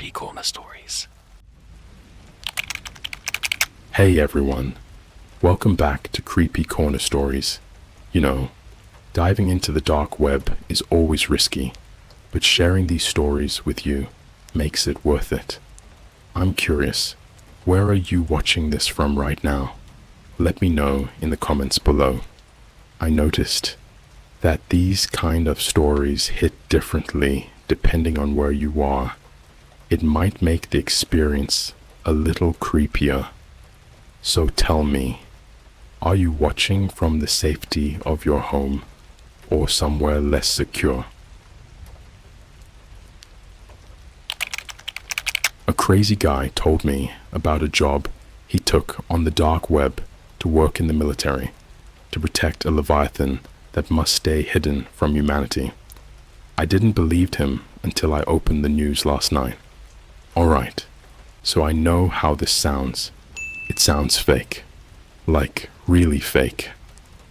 CreepyCorner stories. Hey everyone, welcome back to CreepyCorner stories. You know, diving into the dark web is always risky, but sharing these stories with you makes it worth it. I'm curious, where are you watching this from right now? Let me know in the comments below. I noticed that these kind of stories hit differently depending on where you are. It might make the experience a little creepier. So tell me, are you watching from the safety of your home or somewhere less secure? A crazy guy told me about a job he took on the dark web to work in the military to protect a Leviathan that must stay hidden from humanity. I didn't believe him until I opened the news last night. Alright, so I know how this sounds. It sounds fake. Like really fake.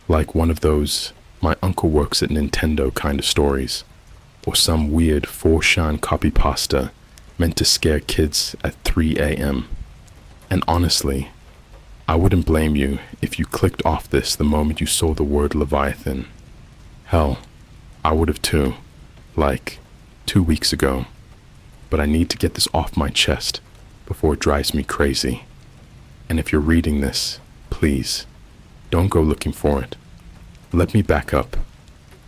Like one of those "my uncle works at Nintendo" kind of stories. Or some weird 4chan copypasta meant to scare kids at 3 a.m. And honestly, I wouldn't blame you if you clicked off this the moment you saw the word Leviathan. Hell, I would have too, like 2 weeks ago. But I need to get this off my chest before it drives me crazy. And if you're reading this, please, don't go looking for it. Let me back up.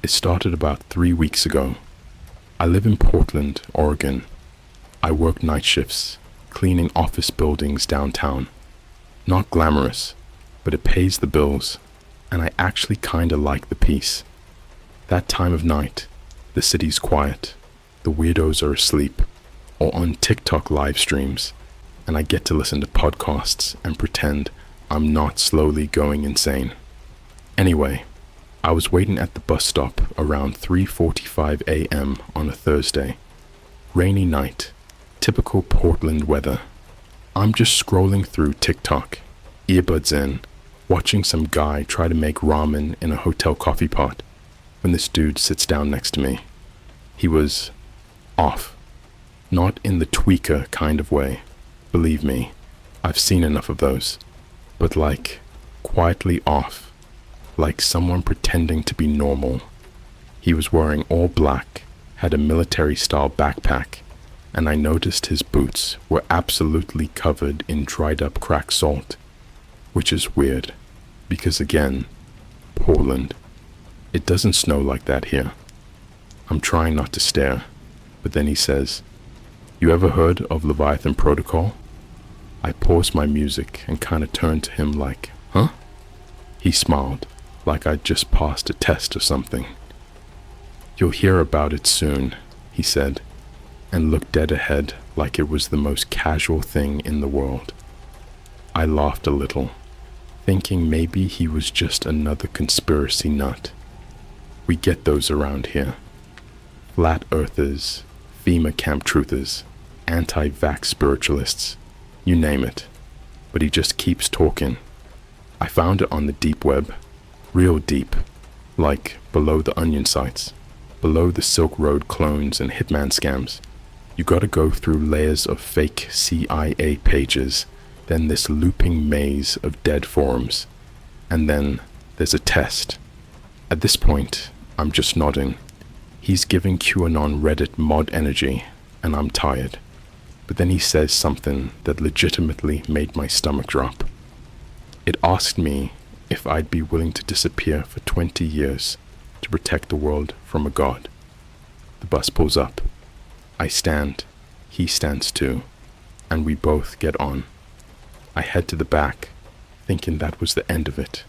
It started about 3 weeks ago. I live in Portland, Oregon. I work night shifts, cleaning office buildings downtown. Not glamorous, but it pays the bills, and I actually kinda like the peace. That time of night, the city's quiet, the weirdos are asleep, or on TikTok live streams, and I get to listen to podcasts and pretend I'm not slowly going insane. Anyway, I was waiting at the bus stop around 3:45 a.m. on a Thursday. Rainy night, typical Portland weather. I'm just scrolling through TikTok, earbuds in, watching some guy try to make ramen in a hotel coffee pot when this dude sits down next to me. He was off. Not in the tweaker kind of way. Believe me, I've seen enough of those. But like, quietly off. Like someone pretending to be normal. He was wearing all black, had a military-style backpack, and I noticed his boots were absolutely covered in dried-up cracked salt. Which is weird, because again, Portland. It doesn't snow like that here. I'm trying not to stare, but then he says, "You ever heard of Leviathan Protocol?" I paused my music and kinda turned to him like, "Huh?" He smiled, like I'd just passed a test or something. "You'll hear about it soon," he said, and looked dead ahead like it was the most casual thing in the world. I laughed a little, thinking maybe he was just another conspiracy nut. We get those around here. Flat earthers, FEMA camp truthers, anti-vax spiritualists, you name it. But he just keeps talking. I found it on the deep web, real deep, like below the onion sites, below the Silk Road clones and hitman scams. You gotta go through layers of fake CIA pages, then this looping maze of dead forums, and then there's a test. At this point, I'm just nodding. He's giving QAnon Reddit mod energy, and I'm tired. But then he says something that legitimately made my stomach drop. It asked me if I'd be willing to disappear for 20 years to protect the world from a god. The bus pulls up. I stand, he stands too, and we both get on. I head to the back, thinking that was the end of it,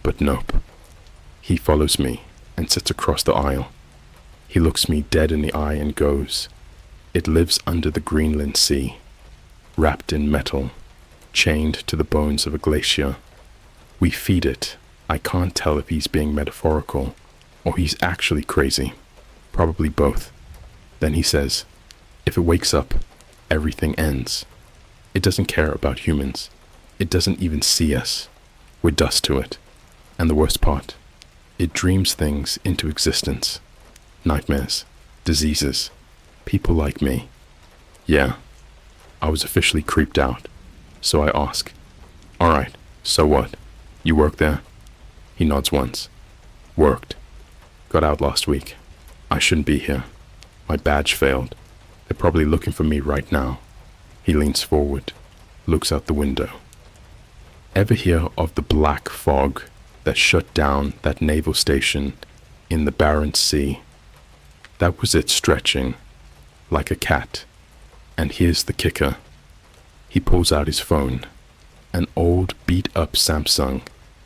but nope. He follows me and sits across the aisle. He looks me dead in the eye and goes, "It lives under the Greenland Sea, wrapped in metal, chained to the bones of a glacier. We feed it." I can't tell if he's being metaphorical or he's actually crazy. Probably both. Then he says, "If it wakes up, everything ends. It doesn't care about humans. It doesn't even see us. We're dust to it. And the worst part, it dreams things into existence. Nightmares, diseases, people like me. Yeah, I was officially creeped out, so I ask, "Alright, so what? You work there?" He nods once. "Worked. Got out last week. I shouldn't be here. My badge failed. They're probably looking for me right now." He leans forward, looks out the window. Ever hear of the black fog that shut down that naval station in the Barents Sea? That was it stretching, like a cat. And here's the kicker. He pulls out his phone, an old beat-up Samsung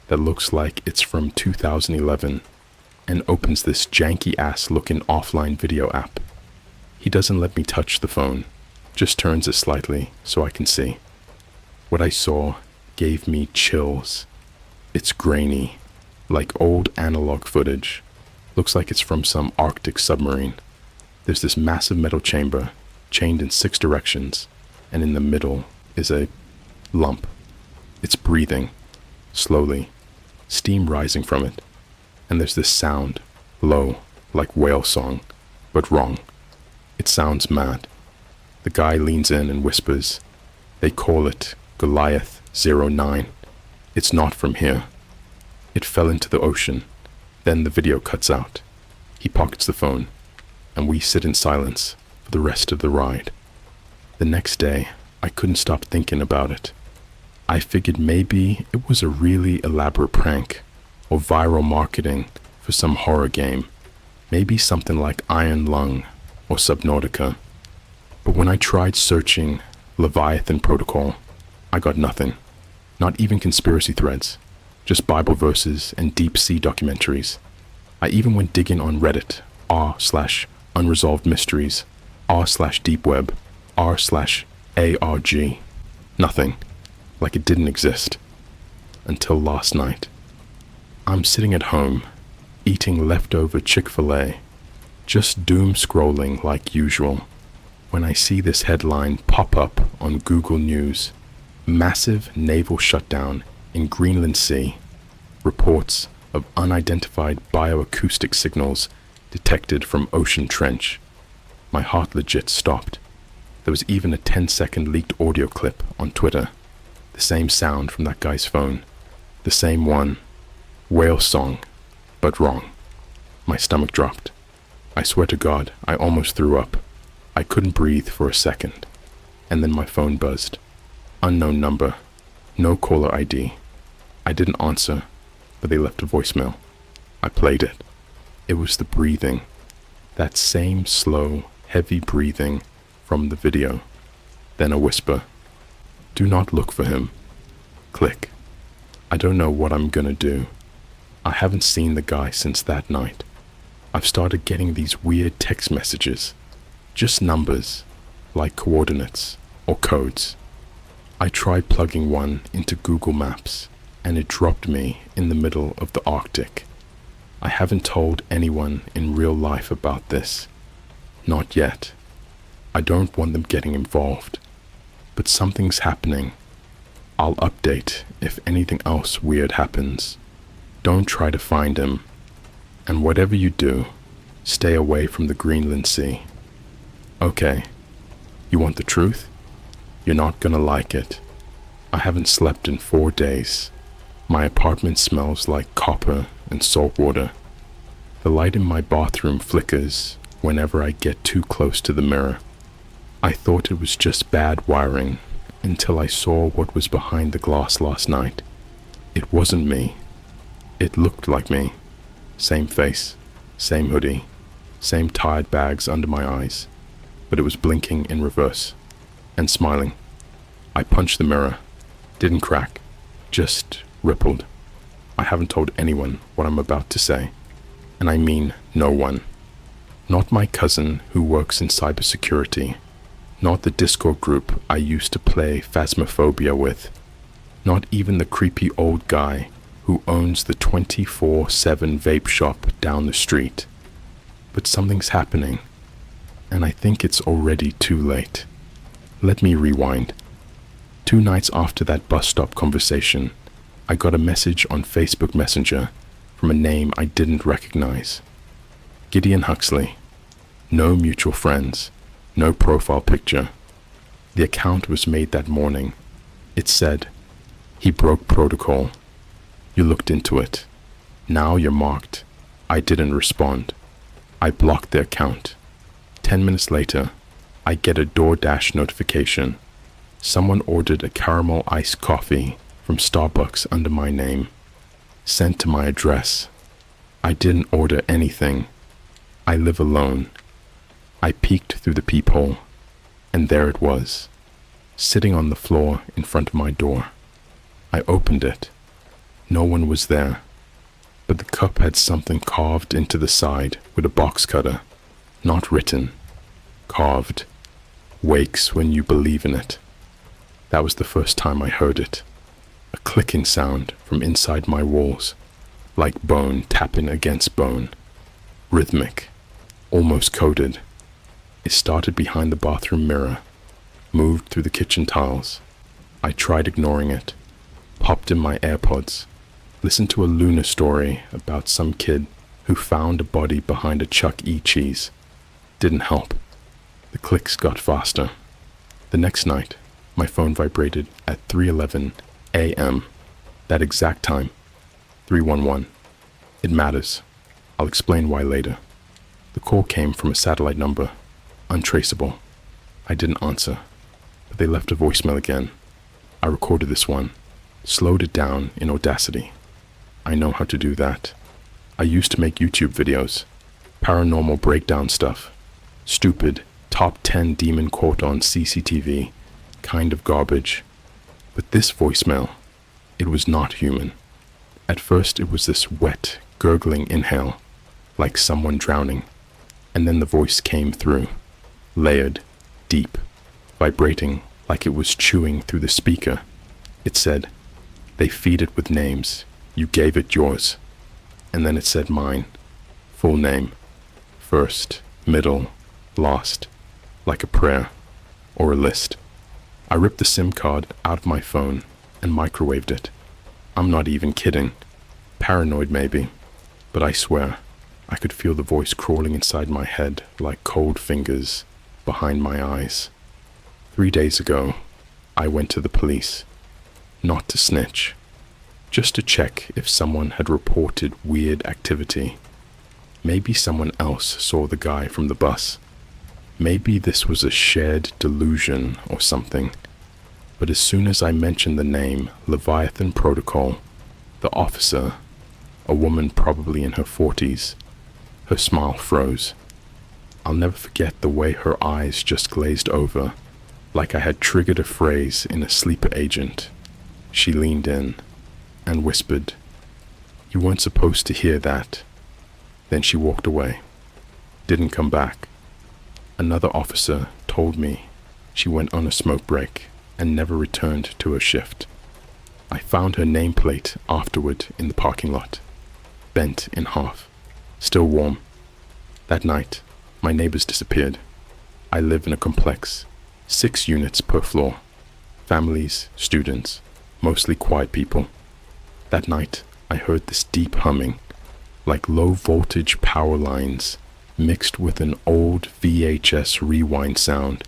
that looks like it's from 2011, and opens this janky-ass looking offline video app. He doesn't let me touch the phone, just turns it slightly so I can see. What I saw gave me chills. It's grainy, like old analog footage. Looks like it's from some Arctic submarine. There's this massive metal chamber, chained in 6 directions, and in the middle is a lump. It's breathing, slowly, steam rising from it, and there's this sound, low, like whale song, but wrong. It sounds mad. The guy leans in and whispers, "They call it Goliath 09. It's not from here. It fell into the ocean." Then the video cuts out. He pockets the phone, and we sit in silence for the rest of the ride. The next day, I couldn't stop thinking about it. I figured maybe it was a really elaborate prank or viral marketing for some horror game, maybe something like Iron Lung or Subnautica. But when I tried searching Leviathan Protocol, I got nothing. Not even conspiracy threads, just Bible verses and deep sea documentaries. I even went digging on Reddit, r/unresolved mysteries, r/deepweb, r/ARG. Nothing, like it didn't exist. Until last night. I'm sitting at home, eating leftover Chick-fil-A, just doom scrolling like usual, when I see this headline pop up on Google News. Massive naval shutdown in Greenland Sea. Reports of unidentified bioacoustic signals detected from ocean trench. My heart legit stopped. There was even a 10-second leaked audio clip on Twitter. The same sound from that guy's phone. The same one. Whale song, but wrong. My stomach dropped. I swear to God, I almost threw up. I couldn't breathe for a second. And then my phone buzzed. Unknown number. No caller ID. I didn't answer, but they left a voicemail. I played it. It was the breathing. That same slow, heavy breathing from the video. Then a whisper. "Do not look for him." Click. I don't know what I'm gonna do. I haven't seen the guy since that night. I've started getting these weird text messages. Just numbers, like coordinates or codes. I tried plugging one into Google Maps, and it dropped me in the middle of the Arctic. I haven't told anyone in real life about this. Not yet. I don't want them getting involved. But something's happening. I'll update if anything else weird happens. Don't try to find him. And whatever you do, stay away from the Greenland Sea. Okay. You want the truth? You're not gonna like it. I haven't slept in 4 days. My apartment smells like copper and salt water. The light in my bathroom flickers whenever I get too close to the mirror. I thought it was just bad wiring until I saw what was behind the glass last night. It wasn't me. It looked like me. Same face, same hoodie, same tired bags under my eyes, but it was blinking in reverse and smiling. I punched the mirror. Didn't crack, just rippled. I haven't told anyone what I'm about to say, and I mean no one. Not my cousin who works in cybersecurity. Not the Discord group I used to play Phasmophobia with. Not even the creepy old guy who owns the 24/7 vape shop down the street. But something's happening, and I think it's already too late. Let me rewind. 2 nights after that bus stop conversation, I got a message on Facebook Messenger from a name I didn't recognize. Gideon Huxley. No mutual friends. No profile picture. The account was made that morning. It said, "He broke protocol. You looked into it. Now you're marked. I didn't respond. I blocked the account." 10 minutes later, I get a DoorDash notification. Someone ordered a caramel iced coffee from Starbucks under my name, sent to my address. I didn't order anything. I live alone. I peeked through the peephole, and there it was, sitting on the floor in front of my door. I opened it. No one was there, but the cup had something carved into the side with a box cutter. Not written, carved. "Wakes when you believe in it." That was the first time I heard it. A clicking sound from inside my walls, like bone tapping against bone. Rhythmic, almost coded. It started behind the bathroom mirror, moved through the kitchen tiles. I tried ignoring it, popped in my AirPods, listened to a Luna story about some kid who found a body behind a Chuck E. Cheese. Didn't help. The clicks got faster. The next night, my phone vibrated at 3:11 a.m. That exact time. 311. It matters. I'll explain why later. The call came from a satellite number, untraceable. I didn't answer, but they left a voicemail again. I recorded this one, slowed it down in Audacity. I know how to do that. I used to make YouTube videos, paranormal breakdown stuff, stupid top 10 demon caught on CCTV, kind of garbage. But this voicemail, it was not human. At first it was this wet, gurgling inhale, like someone drowning, and then the voice came through, layered, deep, vibrating like it was chewing through the speaker. It said, "They feed it with names. You gave it yours." And then it said mine, full name, first, middle, last, like a prayer or a list. I ripped the SIM card out of my phone and microwaved it. I'm not even kidding. Paranoid maybe, but I swear I could feel the voice crawling inside my head like cold fingers behind my eyes. 3 days ago, I went to the police, not to snitch, just to check if someone had reported weird activity. Maybe someone else saw the guy from the bus. Maybe this was a shared delusion or something. But as soon as I mentioned the name Leviathan Protocol, the officer, a woman probably in her 40s, her smile froze. I'll never forget the way her eyes just glazed over, like I had triggered a phrase in a sleeper agent. She leaned in and whispered, "You weren't supposed to hear that." Then she walked away, didn't come back. Another officer told me she went on a smoke break and never returned to her shift. I found her nameplate afterward in the parking lot, bent in half, still warm. That night, my neighbors disappeared. I live in a complex, 6 units per floor. Families, students, mostly quiet people. That night, I heard this deep humming, like low voltage power lines mixed with an old VHS rewind sound.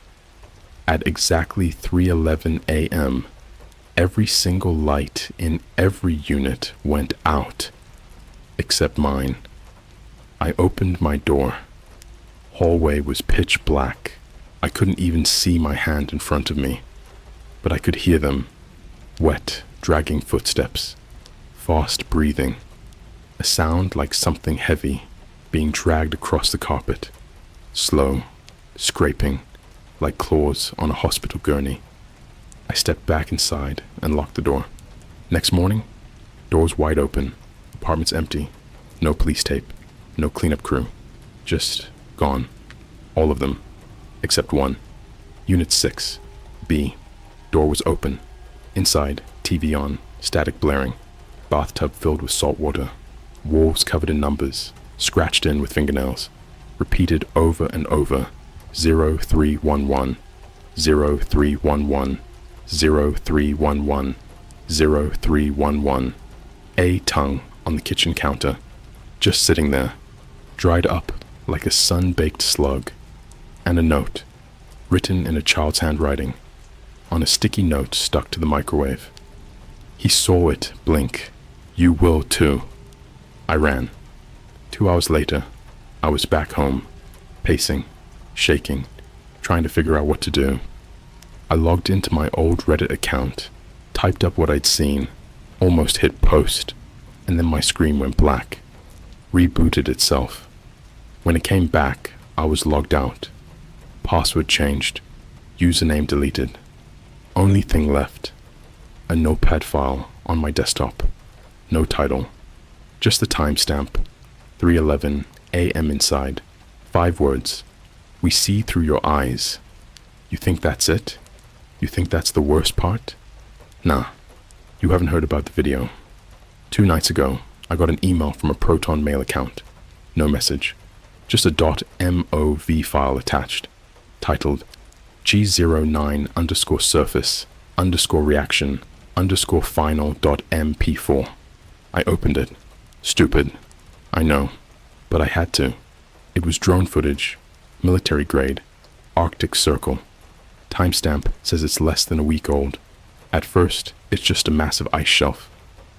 At exactly 3:11 a.m., every single light in every unit went out, except mine. I opened my door. Hallway was pitch black. I couldn't even see my hand in front of me, but I could hear them. Wet, dragging footsteps, fast breathing, a sound like something heavy being dragged across the carpet, slow, scraping, like claws on a hospital gurney. I stepped back inside and locked the door. Next morning, doors wide open, apartments empty, no police tape, no cleanup crew, just gone. All of them, except one. Unit 6, B. Door was open. Inside, TV on, static blaring, bathtub filled with salt water, walls covered in numbers, scratched in with fingernails, repeated over and over, 0311, 0311, 0311, 0311. A tongue on the kitchen counter, just sitting there, dried up like a sun-baked slug, and a note, written in a child's handwriting, on a sticky note stuck to the microwave. He saw it blink. You will too. I ran. 2 hours later, I was back home, pacing, shaking, trying to figure out what to do. I logged into my old Reddit account, typed up what I'd seen, almost hit post, and then my screen went black, rebooted itself. When it came back, I was logged out. Password changed, username deleted. Only thing left, a notepad file on my desktop. No title, just the timestamp, 3:11 a.m. inside. 5 words. We see through your eyes. You think that's it? You think that's the worst part? Nah, you haven't heard about the video. 2 nights ago, I got an email from a Proton Mail account. No message, just a .mov file attached, titled G09_surface_reaction_final.mp4. I opened it. Stupid, I know, but I had to. It was drone footage, military grade, Arctic Circle. Timestamp says it's less than a week old. At first, it's just a massive ice shelf,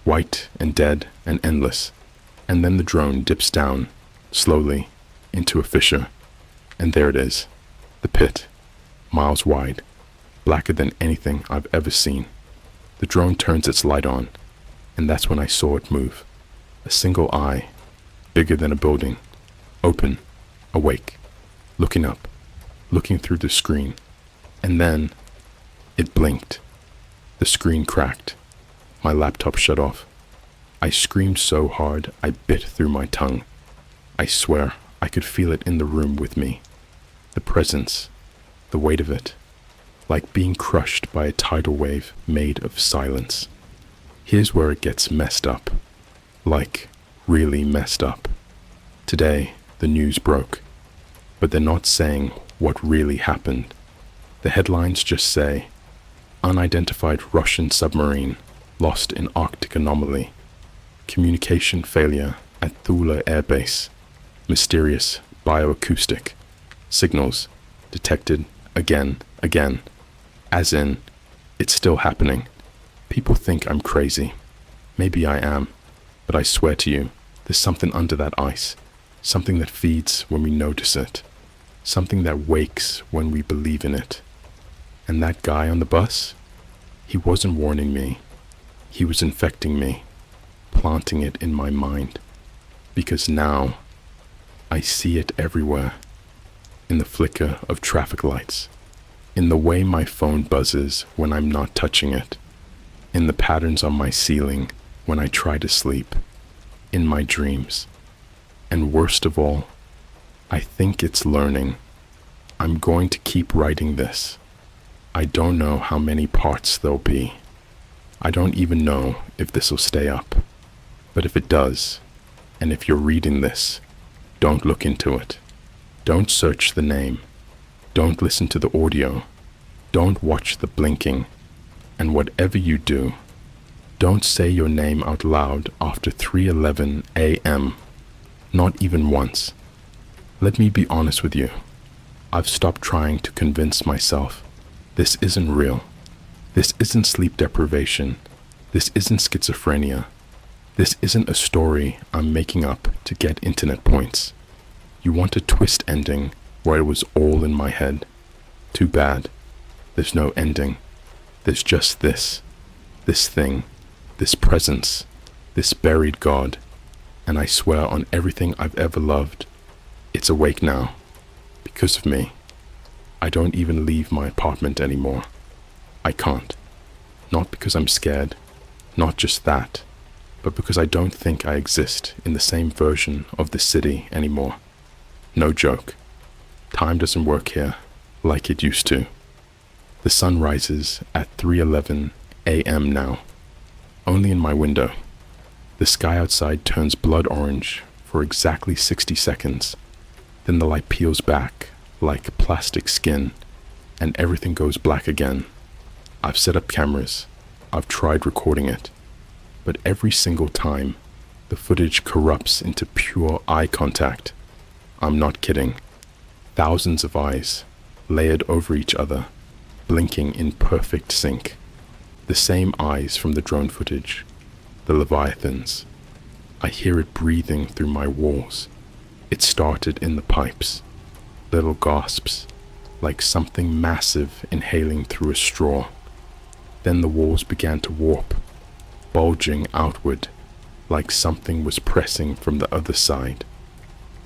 white and dead and endless. And then the drone dips down, slowly, into a fissure. And there it is, the pit, miles wide, blacker than anything I've ever seen. The drone turns its light on, and that's when I saw it move. A single eye, bigger than a building, open, awake, looking up, looking through the screen. And then, it blinked. The screen cracked. My laptop shut off. I screamed so hard I bit through my tongue. I swear I could feel it in the room with me. The presence, the weight of it, like being crushed by a tidal wave made of silence. Here's where it gets messed up. Like, really messed up. Today, the news broke, but they're not saying what really happened. The headlines just say, unidentified Russian submarine lost in Arctic anomaly, communication failure at Thule Air Base, mysterious bioacoustic, signals detected again, as in, it's still happening. People think I'm crazy. Maybe I am, but I swear to you, there's something under that ice, something that feeds when we notice it, something that wakes when we believe in it. And that guy on the bus, he wasn't warning me. He was infecting me, planting it in my mind. Because now, I see it everywhere. In the flicker of traffic lights. In the way my phone buzzes when I'm not touching it. In the patterns on my ceiling when I try to sleep. In my dreams. And worst of all, I think it's learning. I'm going to keep writing this. I don't know how many parts there'll be. I don't even know if this'll stay up. But if it does, and if you're reading this, don't look into it. Don't search the name. Don't listen to the audio. Don't watch the blinking. And whatever you do, don't say your name out loud after 3:11 a.m. Not even once. Let me be honest with you. I've stopped trying to convince myself this isn't real. This isn't sleep deprivation. This isn't schizophrenia. This isn't a story I'm making up to get internet points. You want a twist ending where it was all in my head. Too bad. There's no ending. There's just this thing, this presence, this buried God. And I swear on everything I've ever loved, it's awake now. Because of me. I don't even leave my apartment anymore. I can't. Not because I'm scared, not just that, but because I don't think I exist in the same version of the city anymore. No joke. Time doesn't work here like it used to. The sun rises at 3:11 a.m. now, only in my window. The sky outside turns blood orange for exactly 60 seconds. Then the light peels back like plastic skin, and everything goes black again. I've set up cameras. I've tried recording it. But every single time, the footage corrupts into pure eye contact. I'm not kidding. Thousands of eyes, layered over each other, blinking in perfect sync. The same eyes from the drone footage. The Leviathans. I hear it breathing through my walls. It started in the pipes. Little gasps, like something massive inhaling through a straw. Then the walls began to warp, bulging outward, like something was pressing from the other side.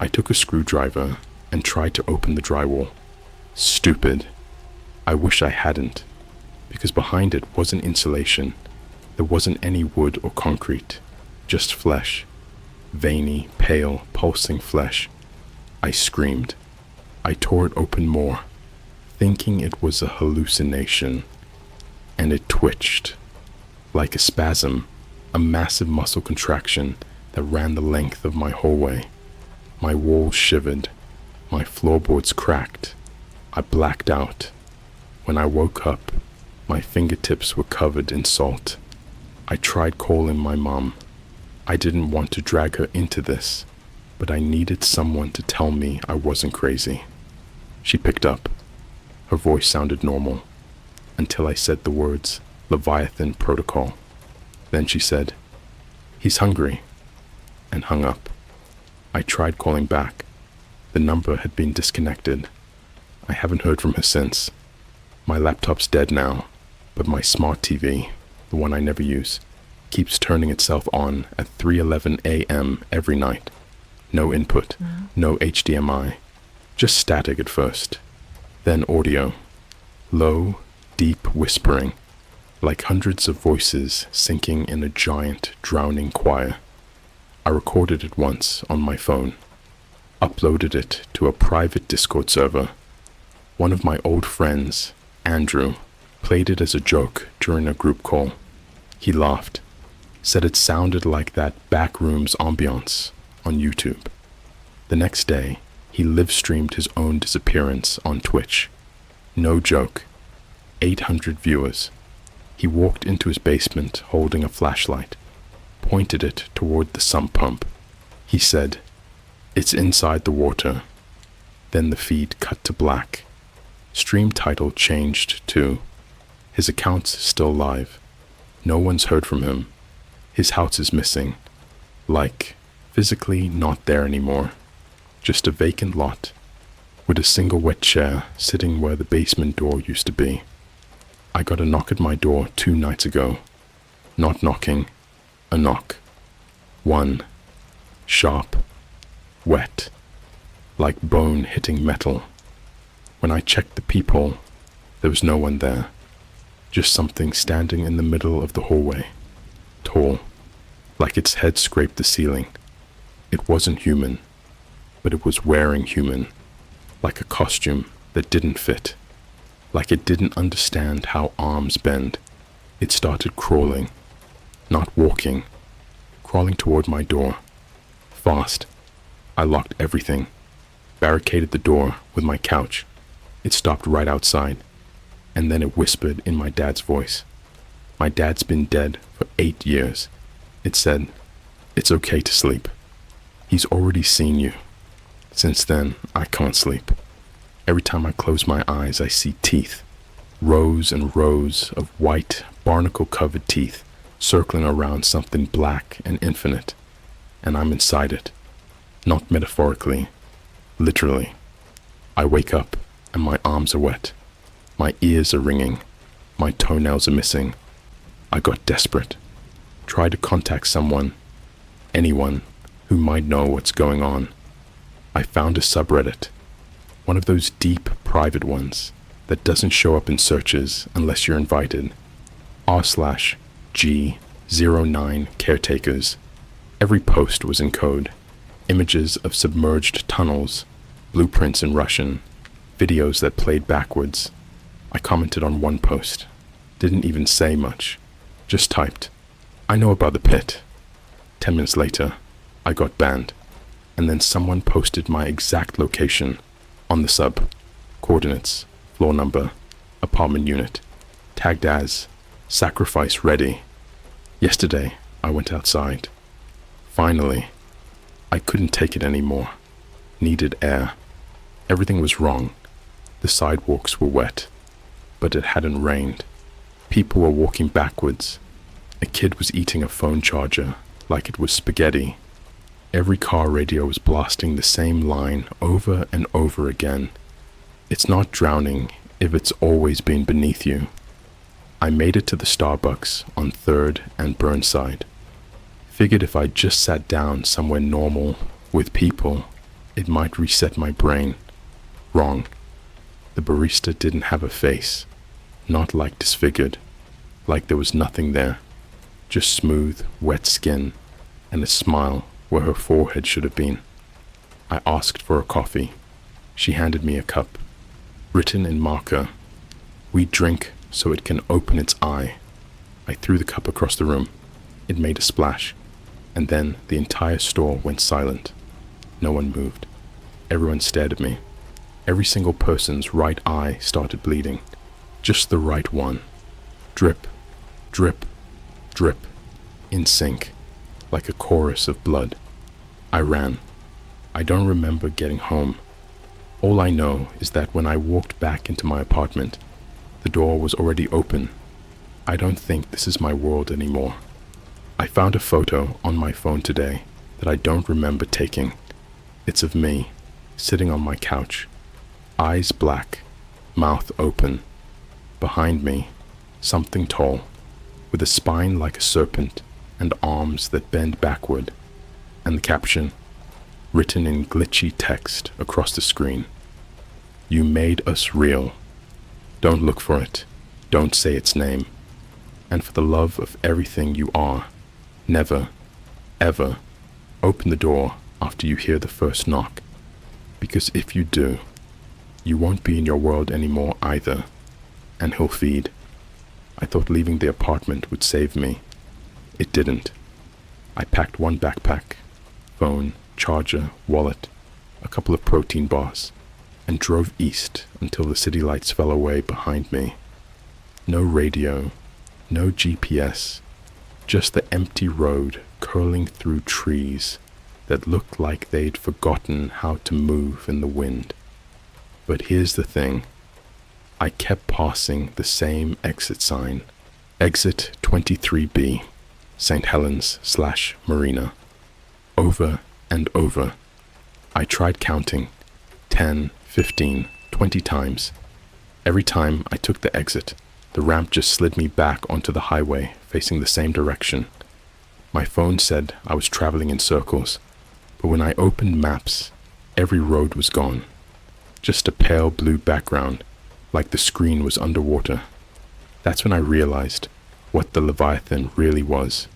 I took a screwdriver and tried to open the drywall. Stupid. I wish I hadn't, because behind it wasn't insulation. There wasn't any wood or concrete, just flesh. Veiny, pale, pulsing flesh. I screamed. I tore it open more, thinking it was a hallucination, and it twitched. Like a spasm, a massive muscle contraction that ran the length of my hallway. My walls shivered, my floorboards cracked. I blacked out. When I woke up, my fingertips were covered in salt. I tried calling my mom. I didn't want to drag her into this, but I needed someone to tell me I wasn't crazy. She picked up. Her voice sounded normal, until I said the words, Leviathan Protocol. Then she said, "He's hungry," and hung up. I tried calling back. The number had been disconnected. I haven't heard from her since. My laptop's dead now, but my smart TV, the one I never use, keeps turning itself on at 3:11 a.m. every night. No input, no HDMI, just static at first. Then audio. Low, deep whispering, like hundreds of voices sinking in a giant, drowning choir. I recorded it once on my phone, uploaded it to a private Discord server. One of my old friends, Andrew, played it as a joke during a group call. He laughed, said it sounded like that Backrooms ambiance on YouTube. The next day, he live-streamed his own disappearance on Twitch. No joke. 800 viewers. He walked into his basement holding a flashlight, pointed it toward the sump pump. He said, "It's inside the water." Then the feed cut to black. Stream title changed too. His account's still live. No one's heard from him. His house is missing. Like, physically not there anymore. Just a vacant lot, with a single wet chair sitting where the basement door used to be. I got a knock at my door 2 nights ago. Not knocking, a knock. One. Sharp. Wet. Like bone hitting metal. When I checked the peephole, there was no one there. Just something standing in the middle of the hallway. Tall. Like its head scraped the ceiling. It wasn't human, but it was wearing human. Like a costume that didn't fit. Like it didn't understand how arms bend. It started crawling. Not walking. Crawling toward my door. Fast. I locked everything. Barricaded the door with my couch. It stopped right outside. And then it whispered in my dad's voice. My dad's been dead for 8 years. It said, "It's okay to sleep. He's already seen you." Since then, I can't sleep. Every time I close my eyes, I see teeth. Rows and rows of white, barnacle-covered teeth circling around something black and infinite. And I'm inside it. Not metaphorically. Literally. I wake up and my arms are wet. My ears are ringing. My toenails are missing. I got desperate. Tried to contact someone. Anyone who might know what's going on. I found a subreddit. One of those deep, private ones that doesn't show up in searches unless you're invited. r/G09 caretakers. Every post was in code. Images of submerged tunnels, blueprints in Russian, videos that played backwards. I commented on one post. Didn't even say much. Just typed, "I know about the pit." 10 minutes later, I got banned. And then someone posted my exact location on the sub. Coordinates, floor number, apartment unit. Tagged as, "Sacrifice ready." Yesterday, I went outside. Finally. I couldn't take it anymore. Needed air. Everything was wrong. The sidewalks were wet. but it hadn't rained. People were walking backwards. A kid was eating a phone charger like it was spaghetti. Every car radio was blasting the same line over and over again. It's not drowning if it's always been beneath you. I made it to the Starbucks on 3rd and Burnside. Figured if I just sat down somewhere normal with people, it might reset my brain. Wrong. The barista didn't have a face, not like disfigured, like there was nothing there, just smooth, wet skin and a smile where her forehead should have been. I asked for a coffee. She handed me a cup, written in marker, "We drink so it can open its eye." I threw the cup across the room. It made a splash, and then the entire store went silent. No one moved. Everyone stared at me. Every single person's right eye started bleeding. Just the right one. Drip, drip, drip, in sync, like a chorus of blood. I ran. I don't remember getting home. All I know is that when I walked back into my apartment, the door was already open. I don't think this is my world anymore. I found a photo on my phone today that I don't remember taking. It's of me, sitting on my couch, eyes black, mouth open. Behind me, something tall, with a spine like a serpent and arms that bend backward, and the caption, written in glitchy text across the screen. "You made us real. Don't look for it. Don't say its name. And for the love of everything you are, never, ever, open the door after you hear the first knock. Because if you do, you won't be in your world anymore either, and he'll feed." I thought leaving the apartment would save me. It didn't. I packed one backpack, phone, charger, wallet, a couple of protein bars, and drove east until the city lights fell away behind me. No radio, no GPS, just the empty road curling through trees that looked like they'd forgotten how to move in the wind. But here's the thing. I kept passing the same exit sign, exit 23B, St. Helens/Marina, over and over. I tried counting, 10, 15, 20 times. Every time I took the exit, the ramp just slid me back onto the highway facing the same direction. My phone said I was traveling in circles, but when I opened maps, every road was gone. Just a pale blue background, like the screen was underwater. That's when I realized what the Leviathan really was.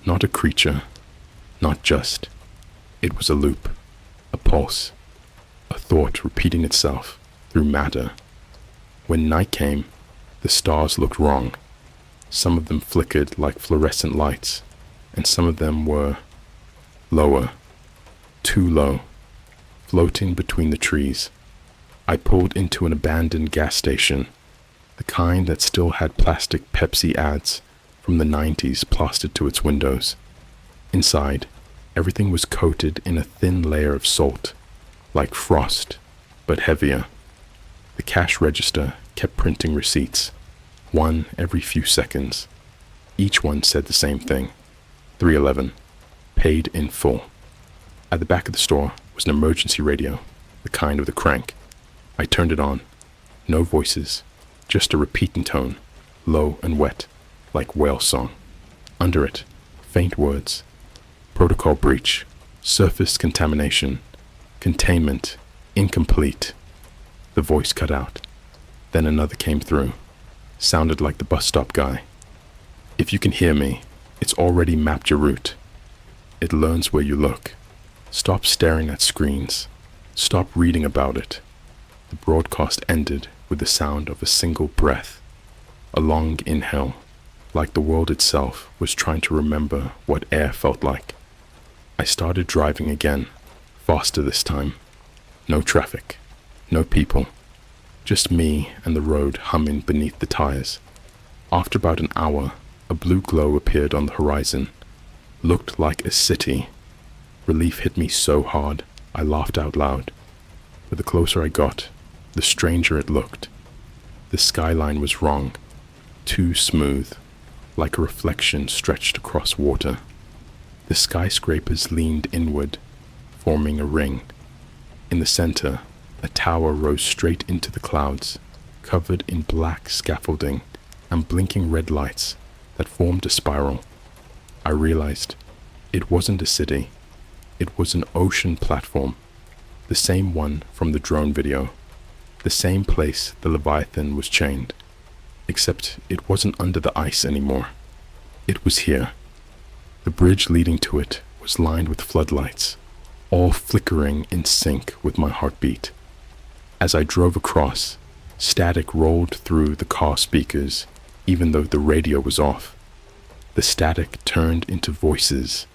Not a creature, not just. It was a loop, a pulse, a thought repeating itself through matter. When night came, the stars looked wrong. Some of them flickered like fluorescent lights, and some of them were lower, too low, floating between the trees. I pulled into an abandoned gas station, the kind that still had plastic Pepsi ads from the 90s plastered to its windows. Inside, everything was coated in a thin layer of salt, like frost, but heavier. The cash register kept printing receipts, one every few seconds. Each one said the same thing, 311, paid in full. At the back of the store was an emergency radio, the kind with a crank. I turned it on. No voices, just a repeating tone, low and wet, like whale song. Under it, faint words. Protocol breach, surface contamination, containment, incomplete. The voice cut out. Then another came through. Sounded like the bus stop guy. "If you can hear me, it's already mapped your route. It learns where you look. Stop staring at screens. Stop reading about it." The broadcast ended with the sound of a single breath, a long inhale, like the world itself was trying to remember what air felt like. I started driving again, faster this time. No traffic, no people, just me and the road humming beneath the tires. After about an hour, a blue glow appeared on the horizon. Looked like a city. Relief hit me so hard, I laughed out loud. But the closer I got, the stranger it looked. The skyline was wrong, too smooth, like a reflection stretched across water. The skyscrapers leaned inward, forming a ring. In the center, a tower rose straight into the clouds, covered in black scaffolding and blinking red lights that formed a spiral. I realized it wasn't a city, it was an ocean platform, the same one from the drone video, the same place the Leviathan was chained, except it wasn't under the ice anymore. It was here. The bridge leading to it was lined with floodlights, all flickering in sync with my heartbeat. As I drove across, static rolled through the car speakers, even though the radio was off. The static turned into voices,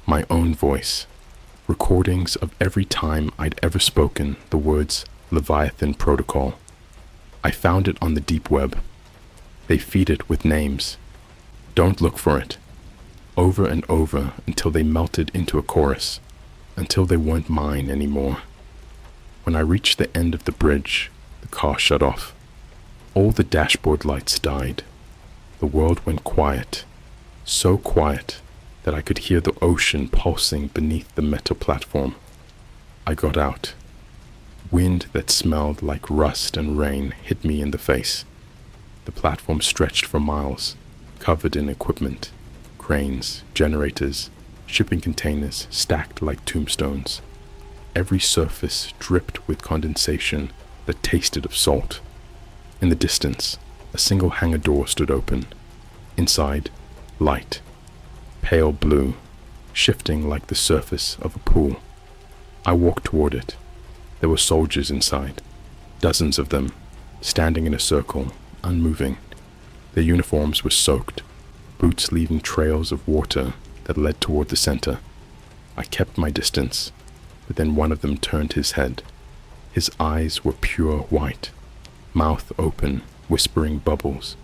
my own voice, recordings of every time I'd ever spoken the words Leviathan Protocol. I found it on the deep web. They feed it with names. Don't look for it. Over and over until they melted into a chorus, until they weren't mine anymore. When I reached the end of the bridge, the car shut off. All the dashboard lights died. The world went quiet, so quiet that I could hear the ocean pulsing beneath the metal platform. I got out. Wind that smelled like rust and rain hit me in the face. The platform stretched for miles, covered in equipment, cranes, generators, shipping containers stacked like tombstones. Every surface dripped with condensation that tasted of salt. In the distance, a single hangar door stood open. Inside, light, pale blue, shifting like the surface of a pool. I walked toward it. There were soldiers inside, dozens of them, standing in a circle, unmoving. Their uniforms were soaked, boots leaving trails of water that led toward the center. I kept my distance, but then one of them turned his head. His eyes were pure white, mouth open, whispering bubbles,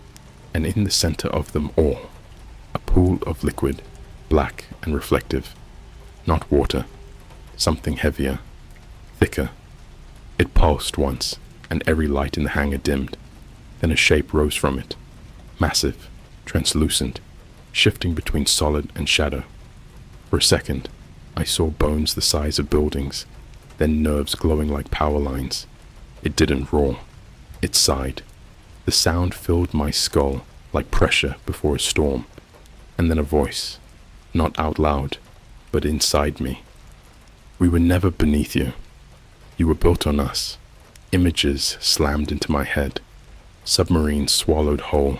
and in the center of them all, a pool of liquid, black and reflective. Not water, something heavier, thicker. It pulsed once, and every light in the hangar dimmed. Then a shape rose from it, massive, translucent, shifting between solid and shadow. For a second, I saw bones the size of buildings, then nerves glowing like power lines. It didn't roar. It sighed. The sound filled my skull like pressure before a storm. And then a voice, not out loud, but inside me. We were never beneath you. You were built on us. Images slammed into my head. Submarines swallowed whole.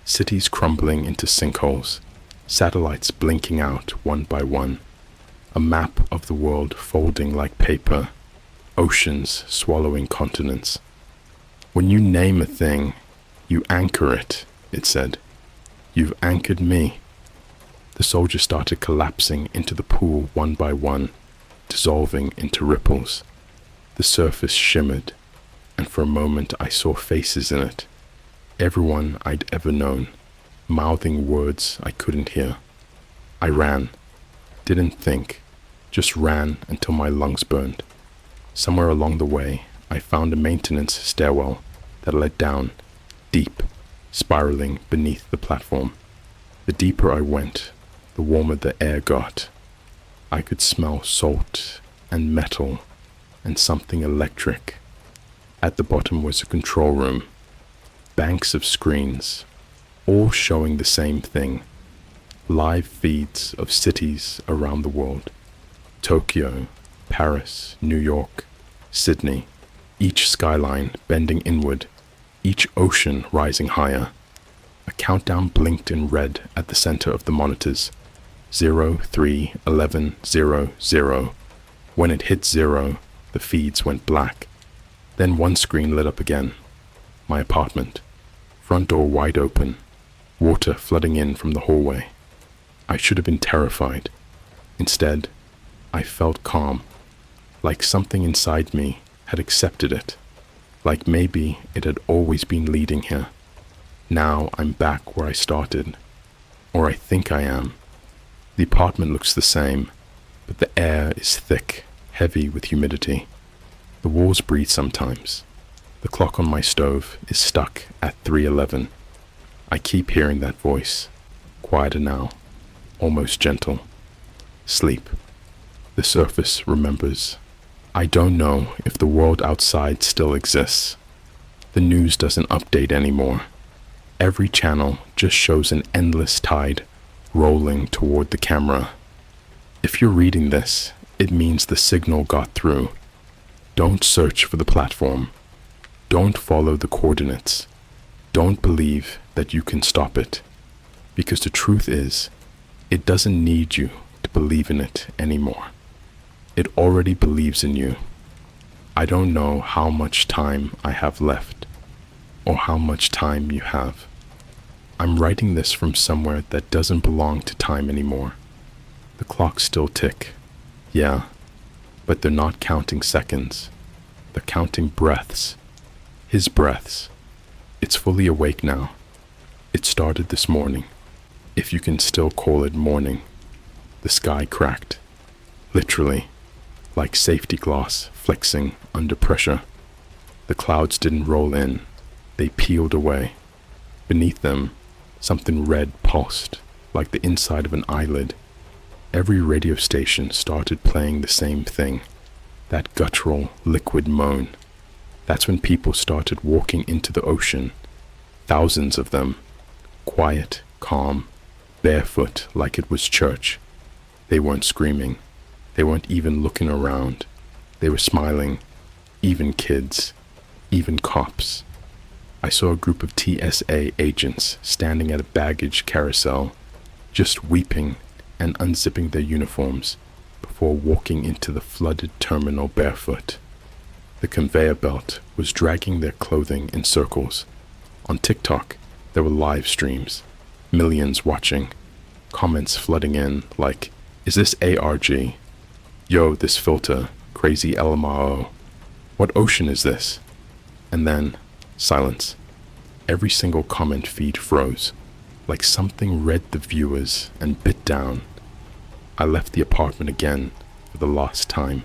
Cities crumbling into sinkholes. Satellites blinking out one by one. A map of the world folding like paper. Oceans swallowing continents. When you name a thing, you anchor it, it said. You've anchored me. The soldiers started collapsing into the pool one by one, dissolving into ripples. The surface shimmered, and for a moment I saw faces in it. Everyone I'd ever known, mouthing words I couldn't hear. I ran, didn't think, just ran until my lungs burned. Somewhere along the way, I found a maintenance stairwell that led down, deep, spiraling beneath the platform. The deeper I went, the warmer the air got. I could smell salt and metal and something electric. At the bottom was a control room, banks of screens, all showing the same thing. Live feeds of cities around the world. Tokyo, Paris, New York, Sydney, each skyline bending inward, each ocean rising higher. A countdown blinked in red at the center of the monitors. 0, 3, 11, 0, 0. When it hit 0, the feeds went black. Then one screen lit up again. My apartment. Front door wide open. Water flooding in from the hallway. I should have been terrified. Instead, I felt calm. Like something inside me had accepted it. Like maybe it had always been leading here. Now I'm back where I started. Or I think I am. The apartment looks the same, but the air is thick, heavy with humidity. The walls breathe sometimes. The clock on my stove is stuck at 3:11. I keep hearing that voice, quieter now, almost gentle. Sleep. The surface remembers. I don't know if the world outside still exists. The news doesn't update anymore. Every channel just shows an endless tide rolling toward the camera. If you're reading this, it means the signal got through. Don't search for the platform. Don't follow the coordinates. Don't believe that you can stop it. Because the truth is, it doesn't need you to believe in it anymore. It already believes in you. I don't know how much time I have left, or how much time you have. I'm writing this from somewhere that doesn't belong to time anymore. The clocks still tick, yeah, but they're not counting seconds. They're counting breaths. His breaths. It's fully awake now. It started this morning, if you can still call it morning. The sky cracked, literally, like safety glass flexing under pressure. The clouds didn't roll in, they peeled away. Beneath them, something red pulsed, like the inside of an eyelid. Every radio station started playing the same thing, that guttural liquid moan. That's when people started walking into the ocean, thousands of them, quiet, calm, barefoot like it was church. They weren't screaming. They weren't even looking around. They were smiling, even kids, even cops. I saw a group of TSA agents standing at a baggage carousel, just weeping and unzipping their uniforms before walking into the flooded terminal barefoot. The conveyor belt was dragging their clothing in circles. On TikTok, there were live streams, millions watching, comments flooding in like, "Is this ARG? Yo, this filter, crazy LMRO. What ocean is this?" And then, silence. Every single comment feed froze, like something read the viewers and bit down. I left the apartment again for the last time.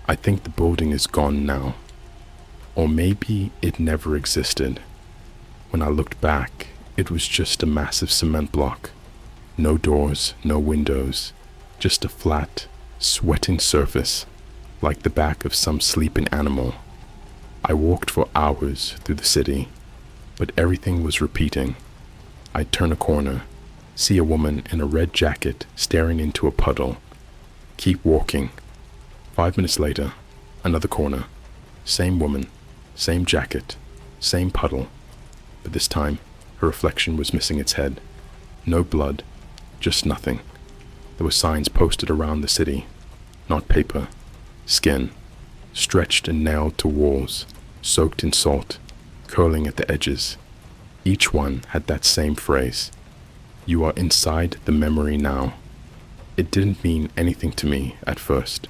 I think the building is gone now. Or maybe it never existed. When I looked back, it was just a massive cement block. No doors, no windows, just a flat, sweating surface, like the back of some sleeping animal. I walked for hours through the city, but everything was repeating. I'd turn a corner, see a woman in a red jacket staring into a puddle. Keep walking. 5 minutes later, another corner. Same woman, same jacket, same puddle. But this time, her reflection was missing its head. No blood, just nothing. There were signs posted around the city. Not paper, skin, stretched and nailed to walls, soaked in salt, curling at the edges. Each one had that same phrase. You are inside the memory now. It didn't mean anything to me at first.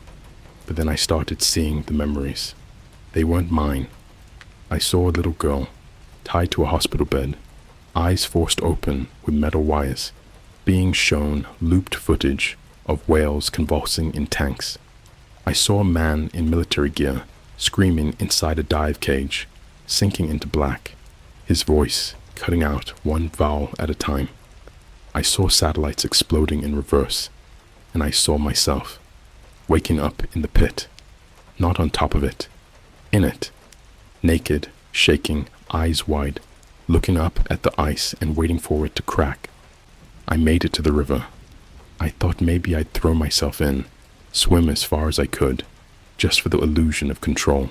But then I started seeing the memories. They weren't mine. I saw a little girl, tied to a hospital bed, eyes forced open with metal wires, being shown looped footage of whales convulsing in tanks. I saw a man in military gear, screaming inside a dive cage, sinking into black, his voice cutting out one vowel at a time. I saw satellites exploding in reverse, and I saw myself, waking up in the pit, not on top of it, in it, naked, shaking, eyes wide, looking up at the ice and waiting for it to crack. I made it to the river. I thought maybe I'd throw myself in, swim as far as I could, just for the illusion of control.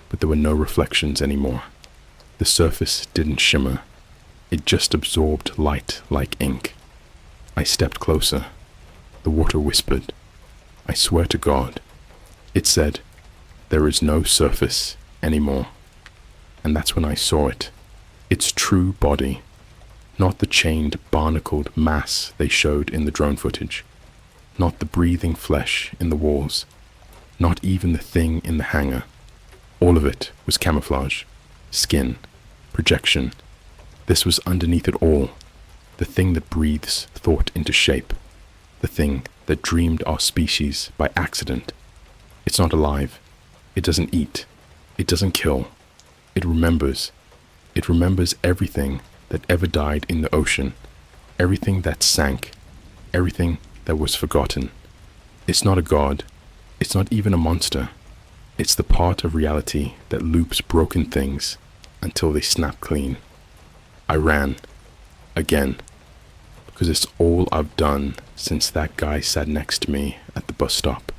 But there were no reflections anymore. The surface didn't shimmer. It just absorbed light like ink. I stepped closer. The water whispered. I swear to God. It said, there is no surface anymore. And that's when I saw it. Its true body. Not the chained, barnacled mass they showed in the drone footage. Not the breathing flesh in the walls. Not even the thing in the hangar. All of it was camouflage, skin, projection. This was underneath it all. The thing that breathes thought into shape. The thing that dreamed our species by accident. It's not alive. It doesn't eat. It doesn't kill. It remembers. It remembers everything that ever died in the ocean, everything that sank, everything that was forgotten. It's not a god. It's not even a monster. It's the part of reality that loops broken things until they snap clean. I ran. Again. Because it's all I've done since that guy sat next to me at the bus stop.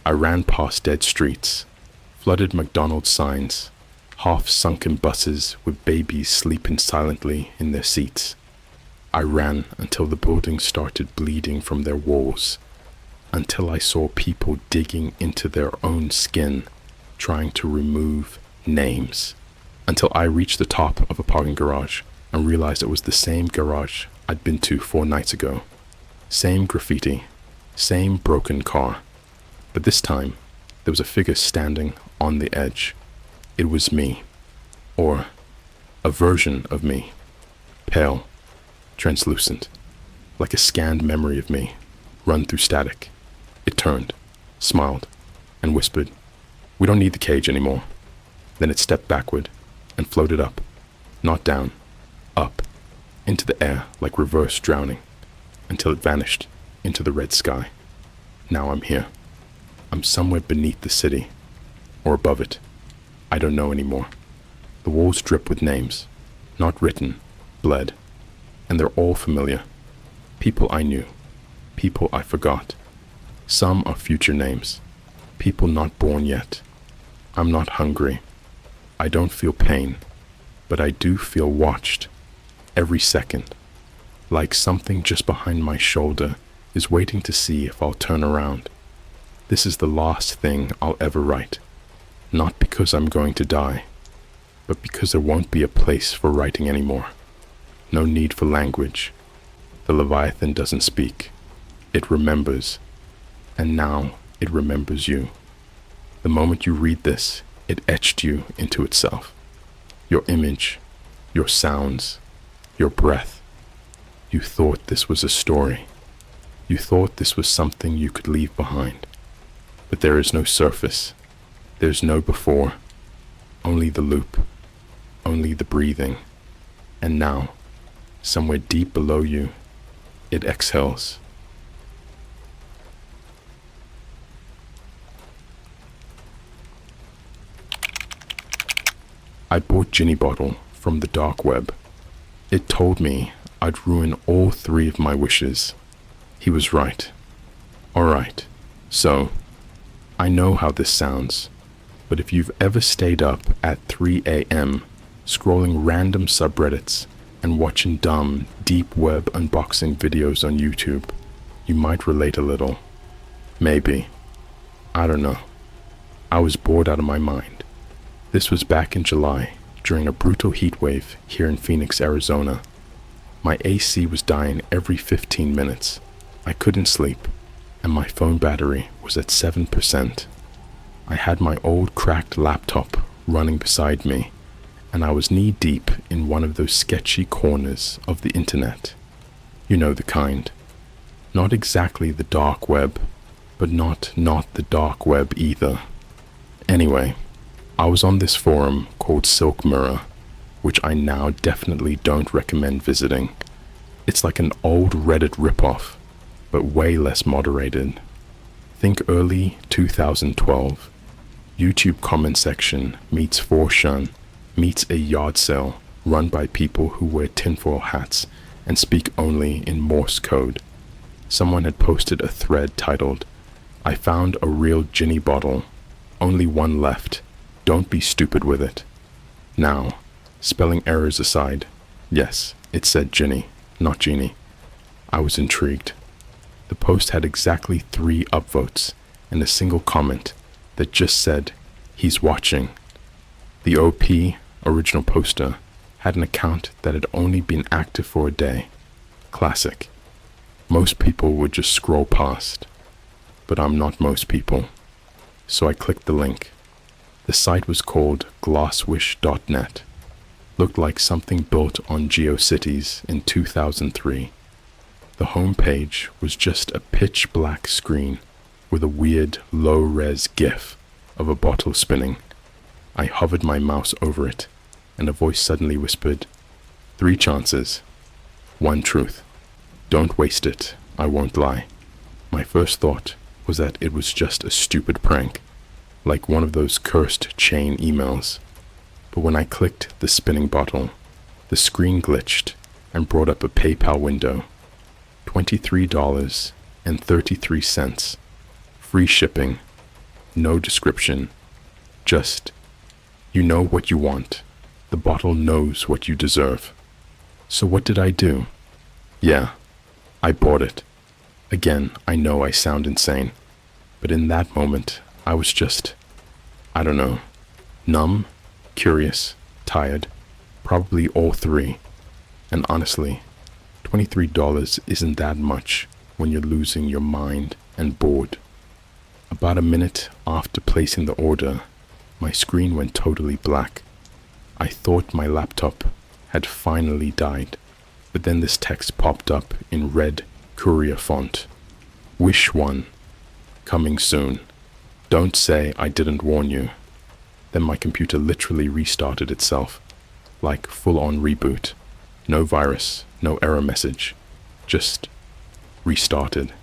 I ran past dead streets, flooded McDonald's signs, half-sunken buses with babies sleeping silently in their seats. I ran until the buildings started bleeding from their walls, until I saw people digging into their own skin, trying to remove names, until I reached the top of a parking garage and realized it was the same garage I'd been to 4 nights ago. Same graffiti, same broken car. But this time, there was a figure standing on the edge. It was me, or a version of me, pale, translucent, like a scanned memory of me, run through static. It turned, smiled, and whispered, "We don't need the cage anymore." Then it stepped backward and floated up, not down, up, into the air like reverse drowning, until it vanished into the red sky. Now I'm here. I'm somewhere beneath the city, or above it. I don't know anymore. The walls drip with names, not written, bled, and they're all familiar. People I knew, people I forgot. Some are future names, people not born yet. I'm not hungry. I don't feel pain, but I do feel watched every second, like something just behind my shoulder is waiting to see if I'll turn around. This is the last thing I'll ever write, not because I'm going to die, but because there won't be a place for writing anymore. No need for language. The Leviathan doesn't speak. It remembers, and now it remembers you. The moment you read this, it etched you into itself. Your image, your sounds, your breath. You thought this was a story. You thought this was something you could leave behind. But there is no surface. There's no before. Only the loop. Only the breathing. And now, somewhere deep below you, it exhales. I bought Ginny Bottle from the dark web. It told me I'd ruin all 3 of my wishes. He was right. Alright, so, I know how this sounds, but if you've ever stayed up at 3 a.m. scrolling random subreddits and watching dumb, deep web unboxing videos on YouTube, you might relate a little. Maybe. I don't know. I was bored out of my mind. This was back in July, during a brutal heat wave here in Phoenix, Arizona. My AC was dying every 15 minutes. I couldn't sleep, and my phone battery was at 7%. I had my old cracked laptop running beside me, and I was knee-deep in one of those sketchy corners of the internet. You know the kind. Not exactly the dark web, but not the dark web either. Anyway, I was on this forum called Silk Mirror, which I now definitely don't recommend visiting. It's like an old Reddit ripoff, but way less moderated. Think early 2012. YouTube comment section meets 4chan, meets a yard sale run by people who wear tinfoil hats and speak only in Morse code. Someone had posted a thread titled, "I found a real Ginny bottle. Only one left. Don't be stupid with it." Now, spelling errors aside, yes, it said Ginny, not Genie. I was intrigued. The post had exactly 3 upvotes and a single comment that just said, "He's watching." The OP, original poster, had an account that had only been active for a day. Classic. Most people would just scroll past, but I'm not most people. So I clicked the link. The site was called glasswish.net. Looked like something built on GeoCities in 2003. The homepage was just a pitch black screen with a weird low-res GIF of a bottle spinning. I hovered my mouse over it, and a voice suddenly whispered, 3 chances, 1 truth. Don't waste it, I won't lie. My first thought was that it was just a stupid prank, like one of those cursed chain emails. But when I clicked the spinning bottle, the screen glitched and brought up a PayPal window. $23.33. Free shipping. No description. Just, you know what you want. The bottle knows what you deserve. So what did I do? Yeah, I bought it. Again, I know I sound insane, but in that moment, I was just, I don't know, numb, curious, tired, probably all 3. And honestly, $23 isn't that much when you're losing your mind and bored. About a minute after placing the order, my screen went totally black. I thought my laptop had finally died, but then this text popped up in red courier font. Wish 1. Coming soon. Don't say I didn't warn you. Then my computer literally restarted itself, like full-on reboot. No virus, no error message, just restarted.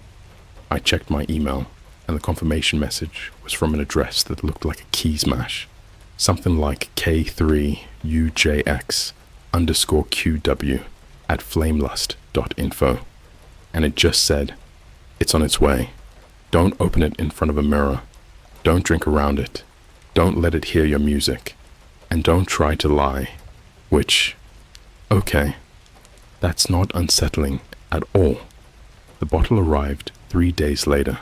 I checked my email, and the confirmation message was from an address that looked like a keys mash. Something like K3UJX_QW@flamelust.info. And it just said, it's on its way. Don't open it in front of a mirror. Don't drink around it. Don't let it hear your music. And don't try to lie. Which, okay, that's not unsettling at all. The bottle arrived 3 days later.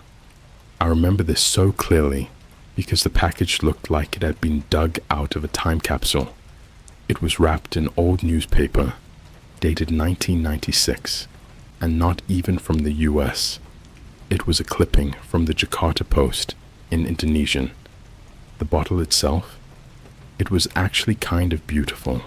I remember this so clearly because the package looked like it had been dug out of a time capsule. It was wrapped in old newspaper, dated 1996, and not even from the US. It was a clipping from the Jakarta Post in Indonesian. The bottle itself, it was actually kind of beautiful.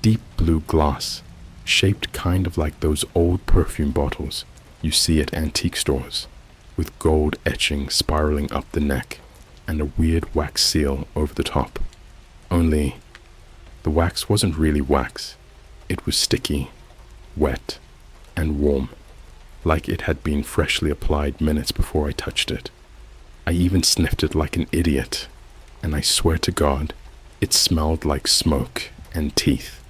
Deep blue glass, shaped kind of like those old perfume bottles you see at antique stores, with gold etching spiraling up the neck and a weird wax seal over the top. Only, the wax wasn't really wax. It was sticky, wet, and warm, like it had been freshly applied minutes before I touched it. I even sniffed it like an idiot, and I swear to God, it smelled like smoke and teeth.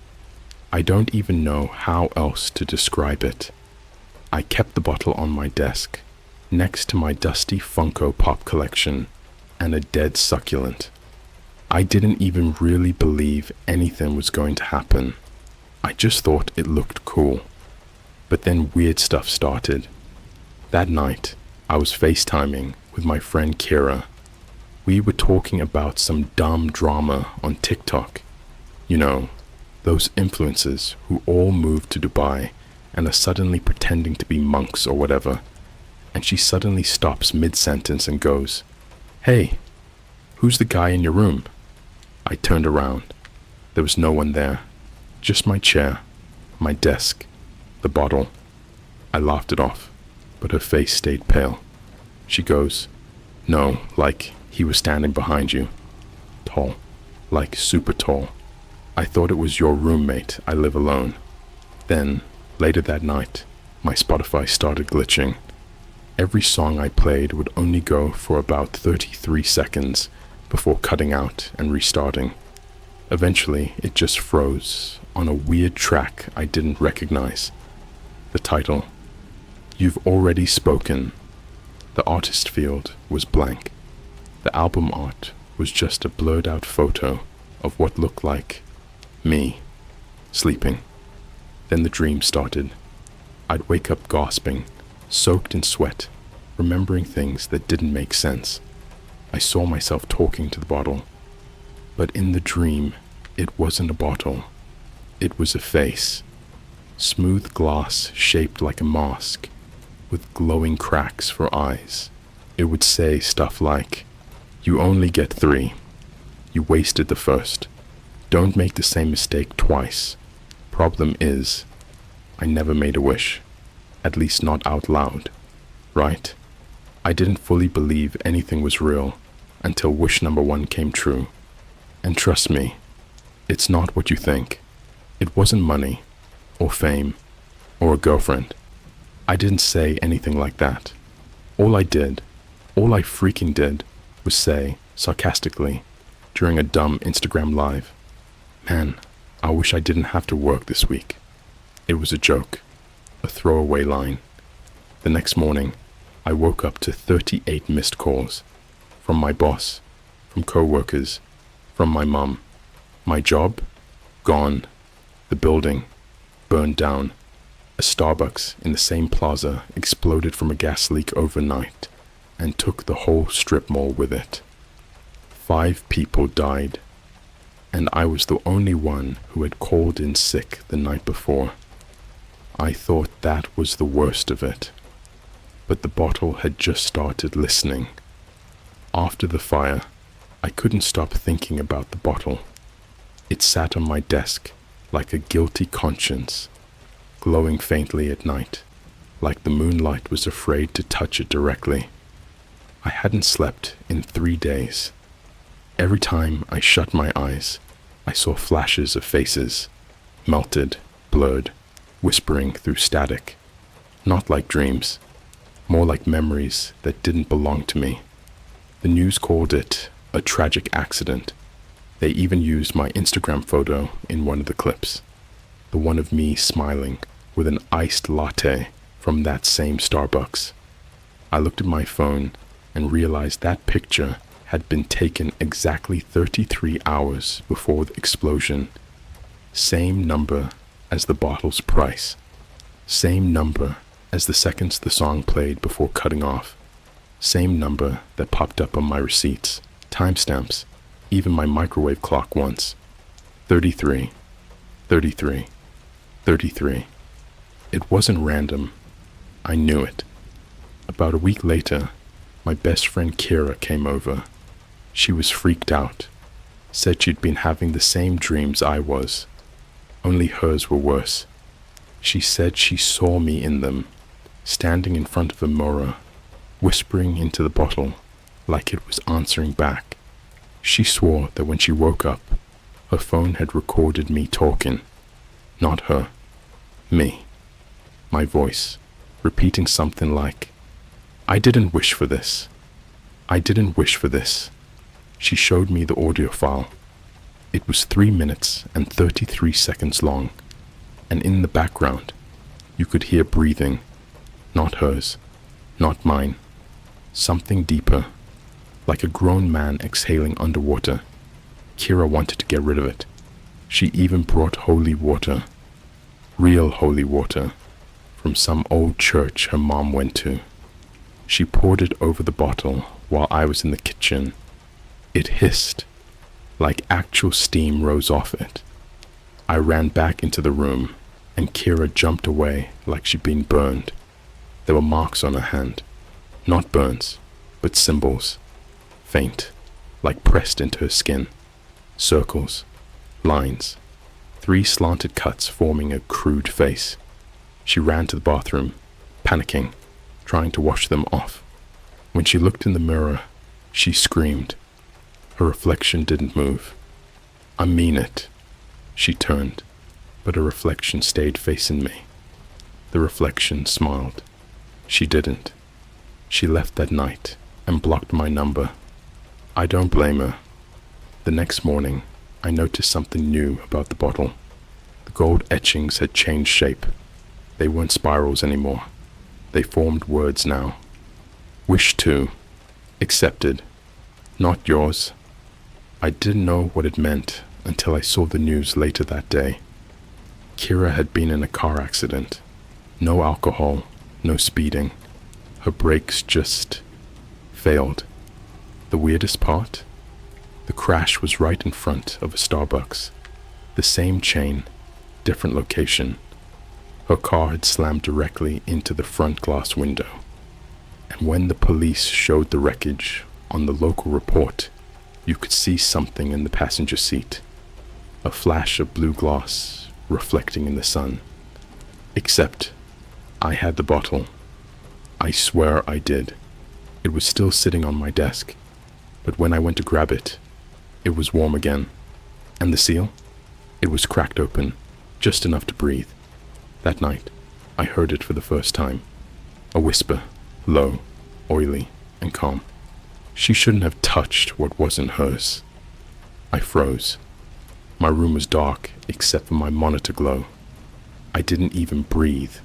I don't even know how else to describe it. I kept the bottle on my desk, next to my dusty Funko Pop collection and a dead succulent. I didn't even really believe anything was going to happen. I just thought it looked cool. But then weird stuff started. That night, I was FaceTiming with my friend Kira. We were talking about some dumb drama on TikTok. You know, those influencers who all moved to Dubai and are suddenly pretending to be monks or whatever. And she suddenly stops mid-sentence and goes, "Hey, who's the guy in your room?" I turned around. There was no one there. Just my chair, my desk, the bottle. I laughed it off, but her face stayed pale. She goes, "No, like he was standing behind you. Tall, like super tall. I thought it was your roommate. I live alone." Then, later that night, my Spotify started glitching. Every song I played would only go for about 33 seconds before cutting out and restarting. Eventually, it just froze on a weird track I didn't recognize. The title, "You've Already Spoken." The artist field was blank. The album art was just a blurred out photo of what looked like me, sleeping. Then the dream started. I'd wake up gasping, soaked in sweat, remembering things that didn't make sense. I saw myself talking to the bottle. But in the dream, it wasn't a bottle. It was a face. Smooth glass shaped like a mask, with glowing cracks for eyes. It would say stuff like, "You only get 3. You wasted the first. Don't make the same mistake twice. Problem is, I never made a wish. At least not out loud. Right?" I didn't fully believe anything was real until wish number 1 came true. And trust me, it's not what you think. It wasn't money, or fame, or a girlfriend. I didn't say anything like that. All I freaking did, was say, sarcastically, during a dumb Instagram live, "Man, I wish I didn't have to work this week." It was a joke, a throwaway line. The next morning, I woke up to 38 missed calls. From my boss, from co-workers, from my mum. My job? Gone. The building? Burned down. A Starbucks in the same plaza exploded from a gas leak overnight and took the whole strip mall with it. 5 people died, and I was the only one who had called in sick the night before. I thought that was the worst of it, but the bottle had just started listening. After the fire, I couldn't stop thinking about the bottle. It sat on my desk like a guilty conscience, glowing faintly at night, like the moonlight was afraid to touch it directly. I hadn't slept in 3 days. Every time I shut my eyes, I saw flashes of faces, melted, blurred, whispering through static. Not like dreams, more like memories that didn't belong to me. The news called it a tragic accident. They even used my Instagram photo in one of the clips. The one of me smiling with an iced latte from that same Starbucks. I looked at my phone and realized that picture had been taken exactly 33 hours before the explosion. Same number as the bottle's price. Same number as the seconds the song played before cutting off. Same number that popped up on my receipts, timestamps, even my microwave clock once. 33, 33, 33. It wasn't random. I knew it. About a week later, my best friend Kira came over. She was freaked out, said she'd been having the same dreams I was, only hers were worse. She said she saw me in them, standing in front of a mirror, whispering into the bottle like it was answering back. She swore that when she woke up, her phone had recorded me talking. Not her. Me. My voice, repeating something like, "I didn't wish for this. I didn't wish for this." She showed me the audio file. It was 3 minutes and 33 seconds long, and in the background, you could hear breathing. Not hers, not mine. Something deeper, like a grown man exhaling underwater. Kira wanted to get rid of it. She even brought holy water, real holy water, from some old church her mom went to. She poured it over the bottle while I was in the kitchen. It hissed, like actual steam rose off it. I ran back into the room, and Kira jumped away like she'd been burned. There were marks on her hand. Not burns, but symbols. Faint, like pressed into her skin. Circles, lines, 3 slanted cuts forming a crude face. She ran to the bathroom, panicking, trying to wash them off. When she looked in the mirror, she screamed. Her reflection didn't move. "I mean it." She turned, but her reflection stayed facing me. The reflection smiled. She didn't. She left that night and blocked my number. I don't blame her. The next morning, I noticed something new about the bottle. The gold etchings had changed shape. They weren't spirals anymore. They formed words now. Wish to. Accepted. Not yours. I didn't know what it meant until I saw the news later that day. Kira had been in a car accident. No alcohol, no speeding. Her brakes just failed. The weirdest part? The crash was right in front of a Starbucks. The same chain, different location. Her car had slammed directly into the front glass window. And when the police showed the wreckage on the local report, you could see something in the passenger seat. A flash of blue glass reflecting in the sun. Except I had the bottle. I swear I did. It was still sitting on my desk, but when I went to grab it, It was warm again. And the seal? It was cracked open, just enough to breathe. That night, I heard it for the first time. A whisper, low, oily, and calm. She shouldn't have touched what wasn't hers. I froze. My room was dark except for my monitor glow. I didn't even breathe.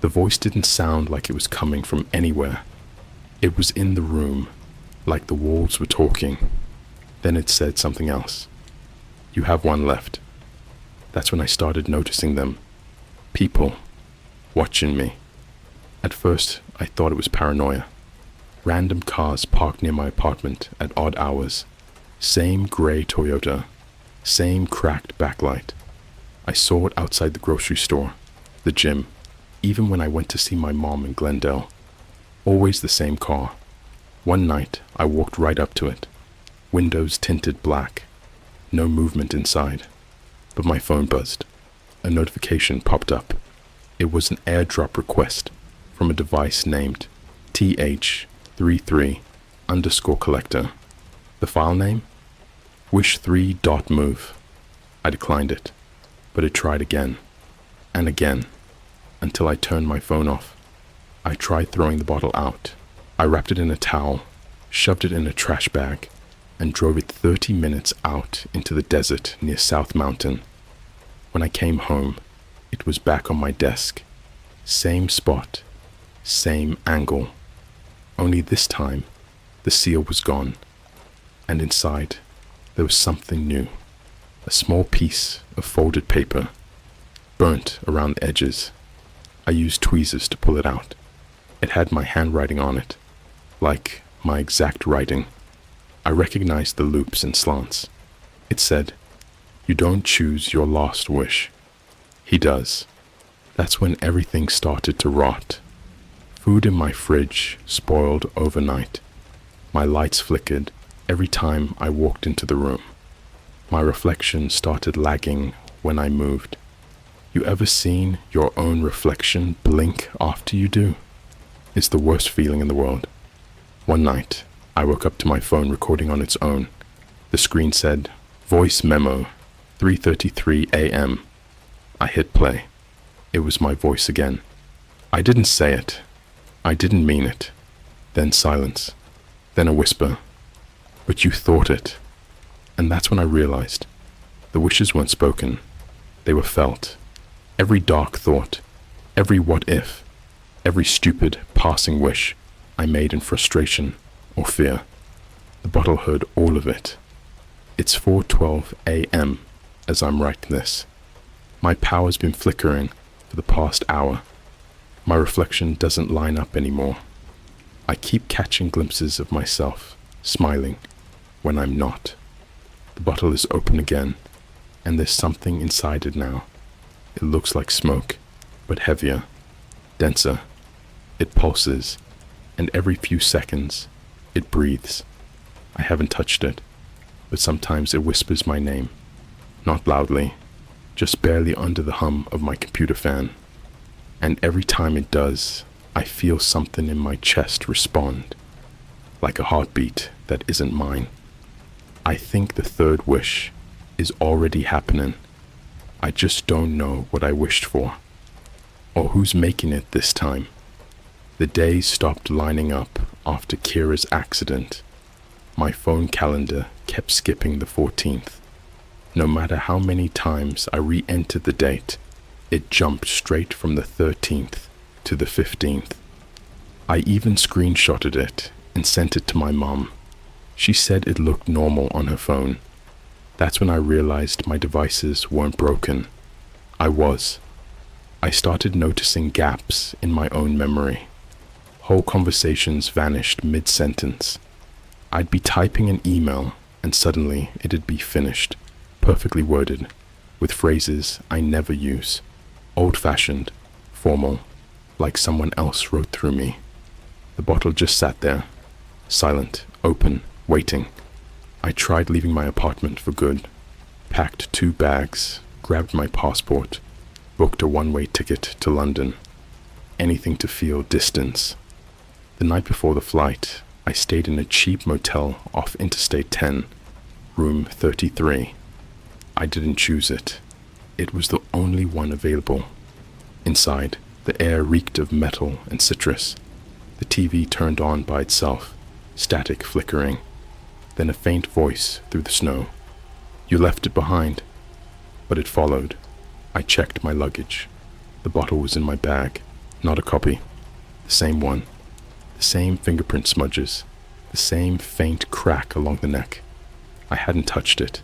The voice didn't sound like it was coming from anywhere. It was in the room, like the walls were talking. Then it said something else. You have one left. That's when I started noticing them. People watching me. At first, I thought it was paranoia. Random cars parked near my apartment at odd hours. Same gray Toyota. Same cracked backlight. I saw it outside the grocery store, the gym, even when I went to see my mom in Glendale. Always the same car. One night, I walked right up to it. Windows tinted black. No movement inside. But my phone buzzed. A notification popped up. It was an airdrop request from a device named TH33_collector. The file name? Wish3.move. I declined it, but it tried again and again until I turned my phone off. I tried throwing the bottle out. I wrapped it in a towel, shoved it in a trash bag, and drove it 30 minutes out into the desert near South Mountain. When I came home, it was back on my desk. Same spot, same angle. Only this time, the seal was gone, and inside, there was something new. A small piece of folded paper, burnt around the edges. I used tweezers to pull it out. It had my handwriting on it, like my exact writing. I recognized the loops and slants. It said, "You don't choose your last wish. He does." That's when everything started to rot. Food in my fridge spoiled overnight. My lights flickered every time I walked into the room. My reflection started lagging when I moved. You ever seen your own reflection blink after you do? It's the worst feeling in the world. One night, I woke up to my phone recording on its own. The screen said, "Voice memo, 3:33 a.m. I hit play. It was my voice again. I didn't say it. I didn't mean it. Then silence. Then a whisper. "But you thought it." And that's when I realized the wishes weren't spoken. They were felt. Every dark thought, every what if, every stupid passing wish I made in frustration or fear. The bottle heard all of it. It's 4:12 a.m. as I'm writing this. My power's been flickering for the past hour. My reflection doesn't line up anymore. I keep catching glimpses of myself, smiling, when I'm not. The bottle is open again, and there's something inside it now. It looks like smoke, but heavier, denser. It pulses, and every few seconds, it breathes. I haven't touched it, but sometimes it whispers my name. Not loudly, just barely under the hum of my computer fan. And every time it does, I feel something in my chest respond, like a heartbeat that isn't mine. I think the third wish is already happening. I just don't know what I wished for, or who's making it this time. The days stopped lining up after Kira's accident. My phone calendar kept skipping the 14th. No matter how many times I re-entered the date, it jumped straight from the 13th to the 15th. I even screenshotted it and sent it to my mom. She said it looked normal on her phone. That's when I realized my devices weren't broken. I was. I started noticing gaps in my own memory. Whole conversations vanished mid-sentence. I'd be typing an email and suddenly it'd be finished, perfectly worded, with phrases I never use. Old-fashioned, formal, like someone else wrote through me. The bottle just sat there, silent, open, waiting. I tried leaving my apartment for good, packed 2 bags, grabbed my passport, booked a one-way ticket to London. Anything to feel distance. The night before the flight, I stayed in a cheap motel off Interstate 10. Room 33. I didn't choose it. It was the only one available. Inside, the air reeked of metal and citrus. The TV turned on by itself, static flickering. Then a faint voice through the snow. "You left it behind." But it followed. I checked my luggage. The bottle was in my bag, not a copy. The same one. The same fingerprint smudges. The same faint crack along the neck. I hadn't touched it,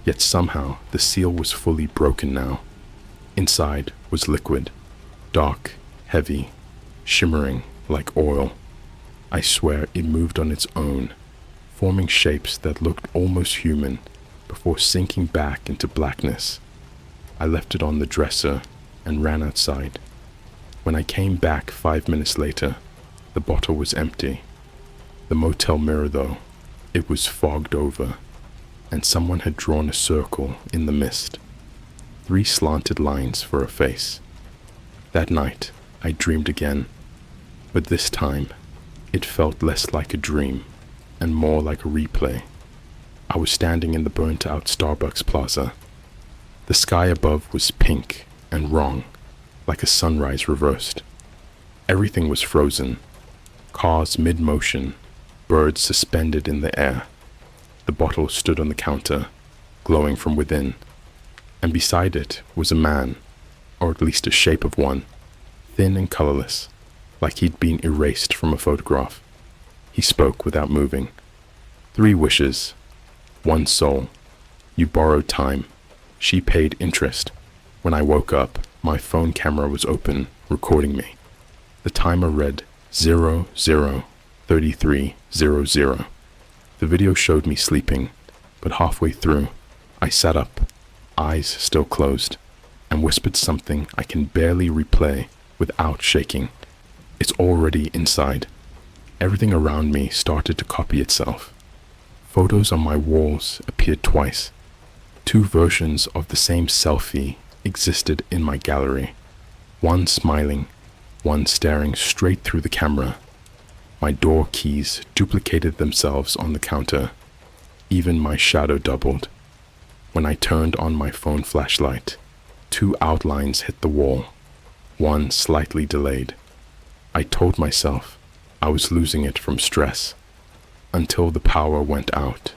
yet somehow the seal was fully broken now. Inside was liquid, dark, heavy, shimmering like oil. I swear it moved on its own, forming shapes that looked almost human before sinking back into blackness. I left it on the dresser and ran outside. When I came back 5 minutes later, the bottle was empty. The motel mirror, though, it was fogged over, and someone had drawn a circle in the mist. 3 slanted lines for a face. That night, I dreamed again, but this time, it felt less like a dream and more like a replay. I was standing in the burnt-out Starbucks plaza. The sky above was pink and wrong, like a sunrise reversed. Everything was frozen. Cars mid-motion, birds suspended in the air. The bottle stood on the counter, glowing from within, and beside it was a man, or at least a shape of one, thin and colorless, like he'd been erased from a photograph. He spoke without moving. 3 wishes, 1 soul. You borrowed time. She paid interest. When I woke up, my phone camera was open, recording me. The timer read 00:33:00. The video showed me sleeping, but halfway through, I sat up, eyes still closed, and whispered something I can barely replay without shaking. It's already inside. Everything around me started to copy itself. Photos on my walls appeared twice. 2 versions of the same selfie existed in my gallery. One smiling, one staring straight through the camera. My door keys duplicated themselves on the counter. Even my shadow doubled. When I turned on my phone flashlight, 2 outlines hit the wall, one slightly delayed. I told myself I was losing it from stress, until the power went out.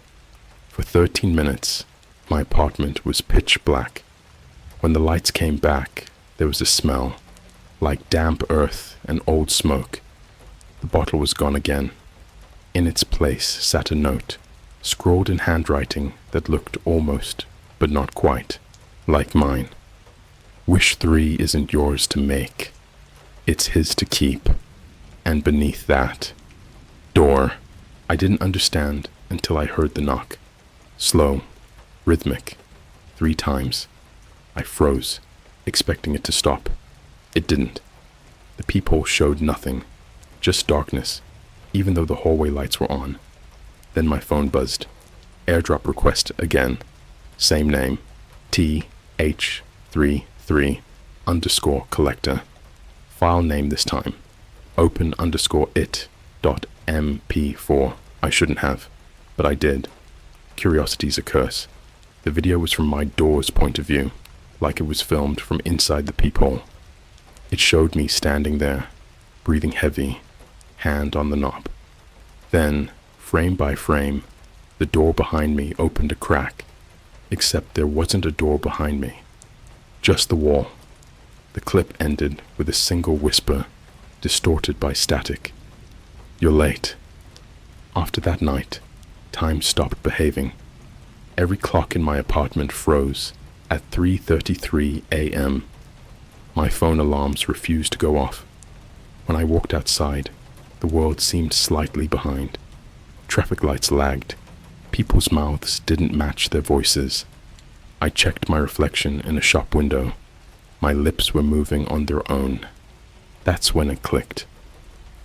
For 13 minutes, my apartment was pitch black. When the lights came back, there was a smell, like damp earth and old smoke. The bottle was gone again. In its place sat a note, scrawled in handwriting that looked almost, but not quite, like mine. Wish 3 isn't yours to make. It's his to keep. And beneath that, door. I didn't understand until I heard the knock. Slow, rhythmic, 3 times. I froze, expecting it to stop. It didn't. The peephole showed nothing, just darkness, even though the hallway lights were on. Then my phone buzzed. Airdrop request again. Same name, TH33_collector. File name this time, open_it.mp4. I shouldn't have, but I did. Curiosity's a curse. The video was from my door's point of view, like it was filmed from inside the peephole. It showed me standing there, breathing heavy, hand on the knob. Then, frame by frame, the door behind me opened a crack, except there wasn't a door behind me, just the wall. The clip ended with a single whisper, distorted by static. "You're late." After that night, time stopped behaving. Every clock in my apartment froze at 3:33 a.m. My phone alarms refused to go off. When I walked outside, the world seemed slightly behind. Traffic lights lagged. People's mouths didn't match their voices. I checked my reflection in a shop window. My lips were moving on their own. That's when it clicked.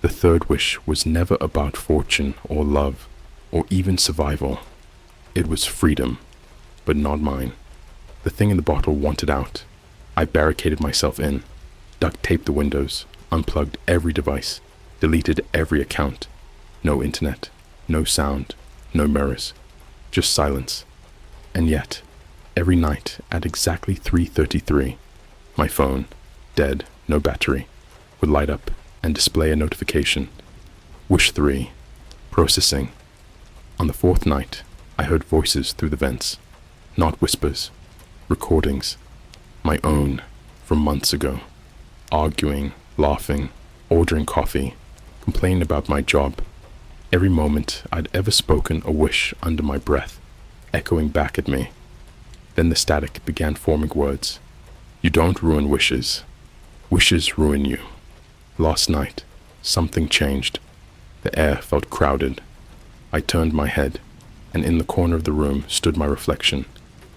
The 3rd wish was never about fortune or love, or even survival. It was freedom, but not mine. The thing in the bottle wanted out. I barricaded myself in, duct taped the windows, unplugged every device, deleted every account. No internet, no sound, no mirrors, just silence. And yet, every night at exactly 3:33, my phone, dead, no battery, would light up and display a notification. Wish 3, processing. On the fourth night, I heard voices through the vents, not whispers, recordings, my own from months ago, arguing, laughing, ordering coffee, complaining about my job. Every moment I'd ever spoken a wish under my breath, echoing back at me. Then the static began forming words. You don't ruin wishes. Wishes ruin you. Last night, something changed. The air felt crowded. I turned my head, and in the corner of the room stood my reflection.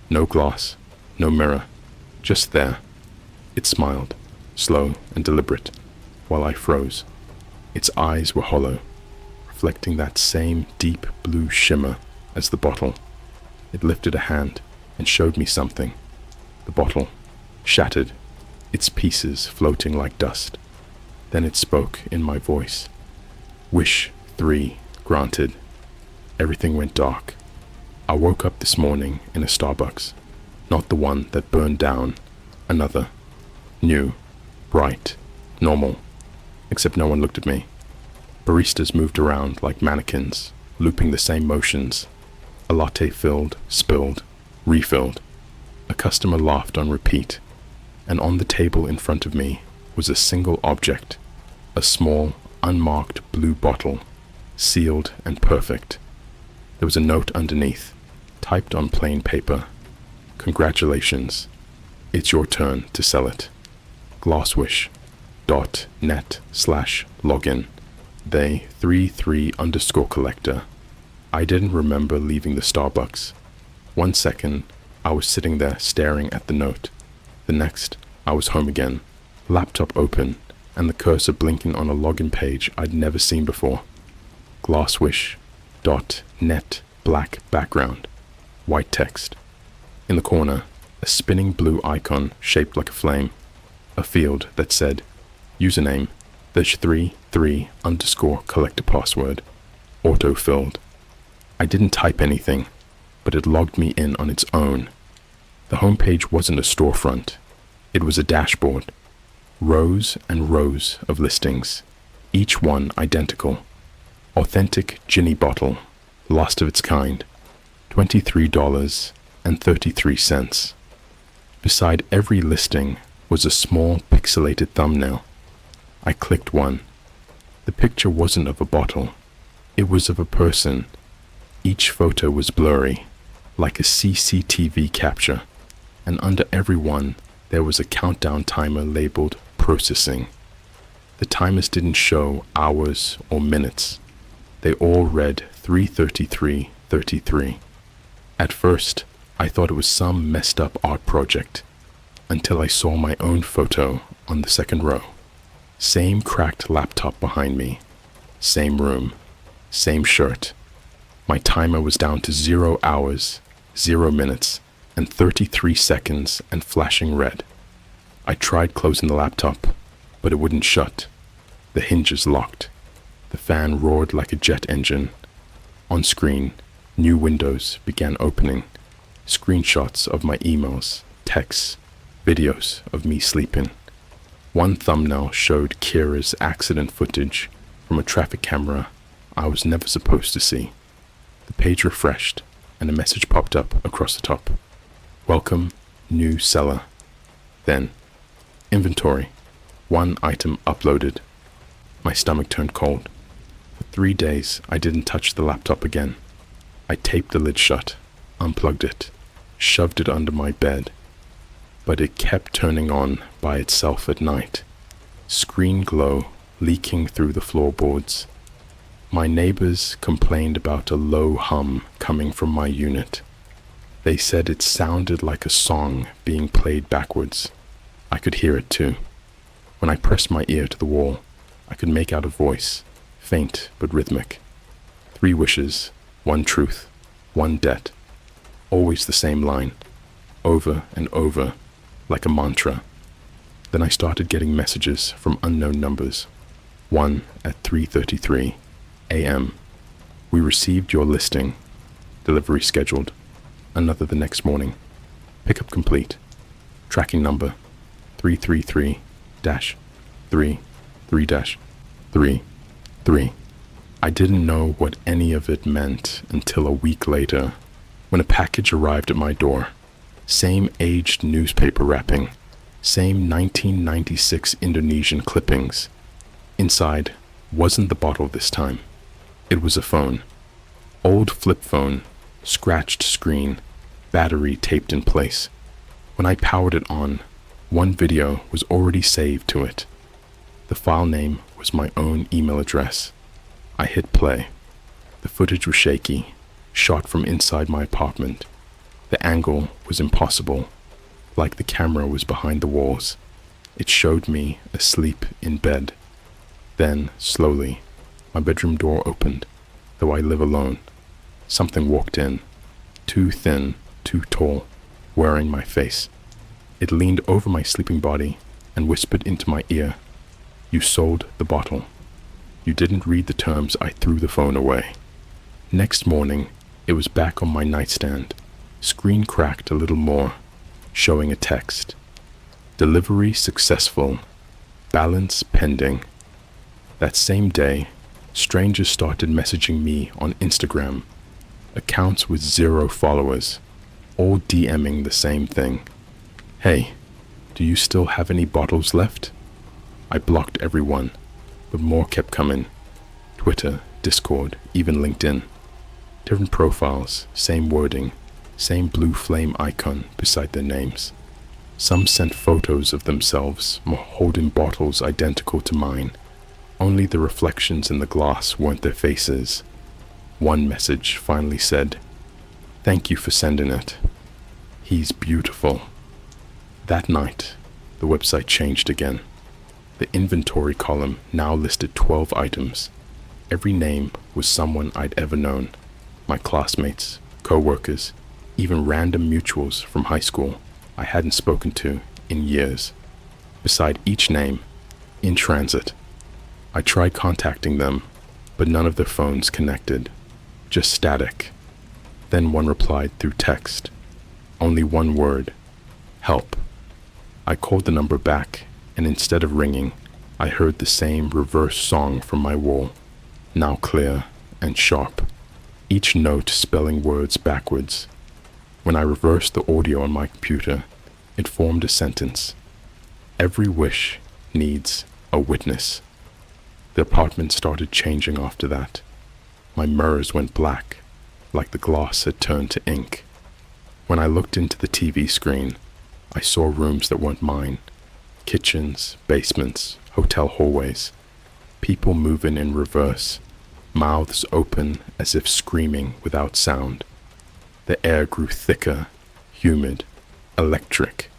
No glass, no mirror, just there. It smiled, slow and deliberate, while I froze. Its eyes were hollow, reflecting that same deep blue shimmer as the bottle. It lifted a hand and showed me something. The bottle, shattered, its pieces floating like dust. Then it spoke in my voice. Wish 3 granted. Everything went dark. I woke up this morning in a Starbucks, not the one that burned down, another. New, bright, normal, except no one looked at me. Baristas moved around like mannequins, looping the same motions. A latte filled, spilled, refilled. A customer laughed on repeat, and on the table in front of me was a single object, a small, unmarked blue bottle, sealed and perfect. There was a note underneath, typed on plain paper. Congratulations. It's your turn to sell it. Glasswish.net/login. They 33_collector. I didn't remember leaving the Starbucks. 1 second, I was sitting there staring at the note. The next, I was home again, laptop open, and the cursor blinking on a login page I'd never seen before. Glasswish.net black background, white text. In the corner, a spinning blue icon shaped like a flame. A field that said, username, there's 33_collector password, auto-filled. I didn't type anything, but it logged me in on its own. The homepage wasn't a storefront. It was a dashboard. Rows and rows of listings, each one identical. Authentic ginny bottle, last of its kind, $23.33. Beside every listing was a small pixelated thumbnail. I clicked one. The picture wasn't of a bottle. It was of a person. Each photo was blurry, like a CCTV capture, and under every one there was a countdown timer labeled processing. The timers didn't show hours or minutes. They all read 3:33:33. At first, I thought it was some messed up art project, until I saw my own photo on the second row. Same cracked laptop behind me, same room, same shirt. My timer was down to 0 hours, 0 minutes, and 33 seconds and flashing red. I tried closing the laptop, but it wouldn't shut. The hinges locked. The fan roared like a jet engine. On screen, new windows began opening. Screenshots of my emails, texts, videos of me sleeping. One thumbnail showed Kira's accident footage from a traffic camera I was never supposed to see. The page refreshed, and a message popped up across the top. Welcome, new seller. Then, inventory. 1 item uploaded. My stomach turned cold. For 3 days, I didn't touch the laptop again. I taped the lid shut, unplugged it, shoved it under my bed. But it kept turning on by itself at night. Screen glow leaking through the floorboards. My neighbors complained about a low hum coming from my unit. They said it sounded like a song being played backwards. I could hear it too. When I pressed my ear to the wall, I could make out a voice, faint but rhythmic. 3 wishes, 1 truth, 1 debt. Always the same line, over and over, like a mantra. Then I started getting messages from unknown numbers. One at 3:33 a.m. We received your listing. Delivery scheduled. Another the next morning. Pickup complete. Tracking number 333-33-33. I didn't know what any of it meant until a week later, when a package arrived at my door. Same aged newspaper wrapping, same 1996 Indonesian clippings. Inside wasn't the bottle this time. It was a phone. Old flip phone, scratched screen, battery taped in place. When I powered it on, one video was already saved to it. The file name was my own email address. I hit play. The footage was shaky, shot from inside my apartment. The angle was impossible, like the camera was behind the walls. It showed me asleep in bed. Then, slowly, my bedroom door opened. Though I live alone, something walked in, too thin, too tall, wearing my face. It leaned over my sleeping body and whispered into my ear, "You sold the bottle." You didn't read the terms. I threw the phone away. Next morning, it was back on my nightstand, screen cracked a little more, showing a text. Delivery successful. Balance pending. That same day, strangers started messaging me on Instagram. Accounts with 0 followers, all DMing the same thing. "Hey, do you still have any bottles left?" I blocked everyone, but more kept coming. Twitter, Discord, even LinkedIn. Different profiles, same wording, same blue flame icon beside their names. Some sent photos of themselves holding bottles identical to mine. Only the reflections in the glass weren't their faces. One message finally said, "Thank you for sending it. He's beautiful." That night, the website changed again. The inventory column now listed 12 items. Every name was someone I'd ever known. My classmates, co-workers, even random mutuals from high school I hadn't spoken to in years. Beside each name, in transit. I tried contacting them, but none of their phones connected. Just static. Then one replied through text. Only one word. Help. I called the number back, and instead of ringing, I heard the same reverse song from my wall, now clear and sharp, each note spelling words backwards. When I reversed the audio on my computer, it formed a sentence. Every wish needs a witness. The apartment started changing after that. My mirrors went black, like the glass had turned to ink. When I looked into the TV screen, I saw rooms that weren't mine. Kitchens, basements, hotel hallways. People moving in reverse, mouths open as if screaming without sound. The air grew thicker, humid, electric,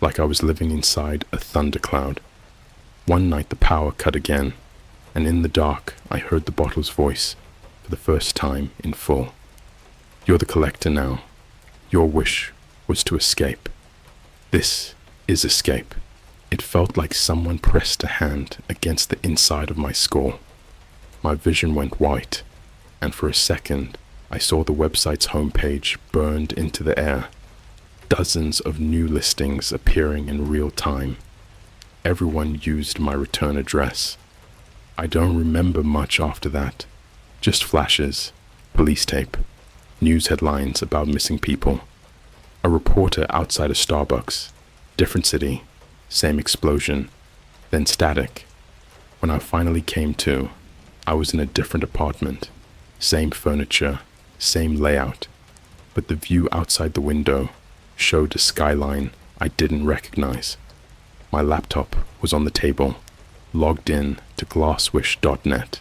like I was living inside a thundercloud. One night the power cut again, and in the dark I heard the bottle's voice for the first time in full. "You're the collector now. Your wish was to escape. This is escape." It felt like someone pressed a hand against the inside of my skull. My vision went white, and for a second I saw the website's homepage burned into the air. Dozens of new listings appearing in real time. Everyone used my return address. I don't remember much after that. Just flashes, police tape, news headlines about missing people. A reporter outside a Starbucks, different city, same explosion, then static. When I finally came to, I was in a different apartment, same furniture, same layout, but the view outside the window showed a skyline I didn't recognize. My laptop was on the table, logged in to glasswish.net.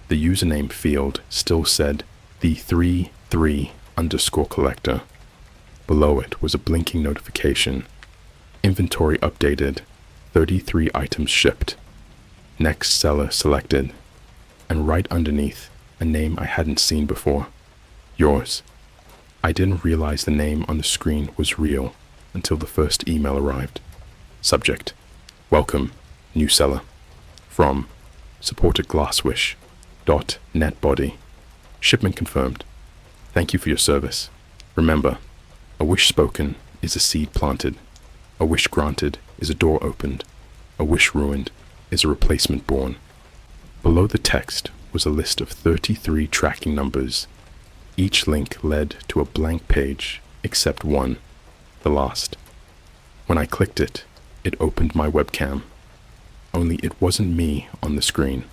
The username field still said the 33_collector. Below it was a blinking notification. Inventory updated, 33 items shipped. Next seller selected. And right underneath, a name I hadn't seen before. Yours. I didn't realize the name on the screen was real until the first email arrived. Subject: Welcome, new seller. From supported glasswish.netbody. Shipment confirmed. Thank you for your service. Remember, a wish spoken is a seed planted. A wish granted is a door opened. A wish ruined is a replacement born. Below the text was a list of 33 tracking numbers. Each link led to a blank page except one, the last. When I clicked it, it opened my webcam. Only it wasn't me on the screen.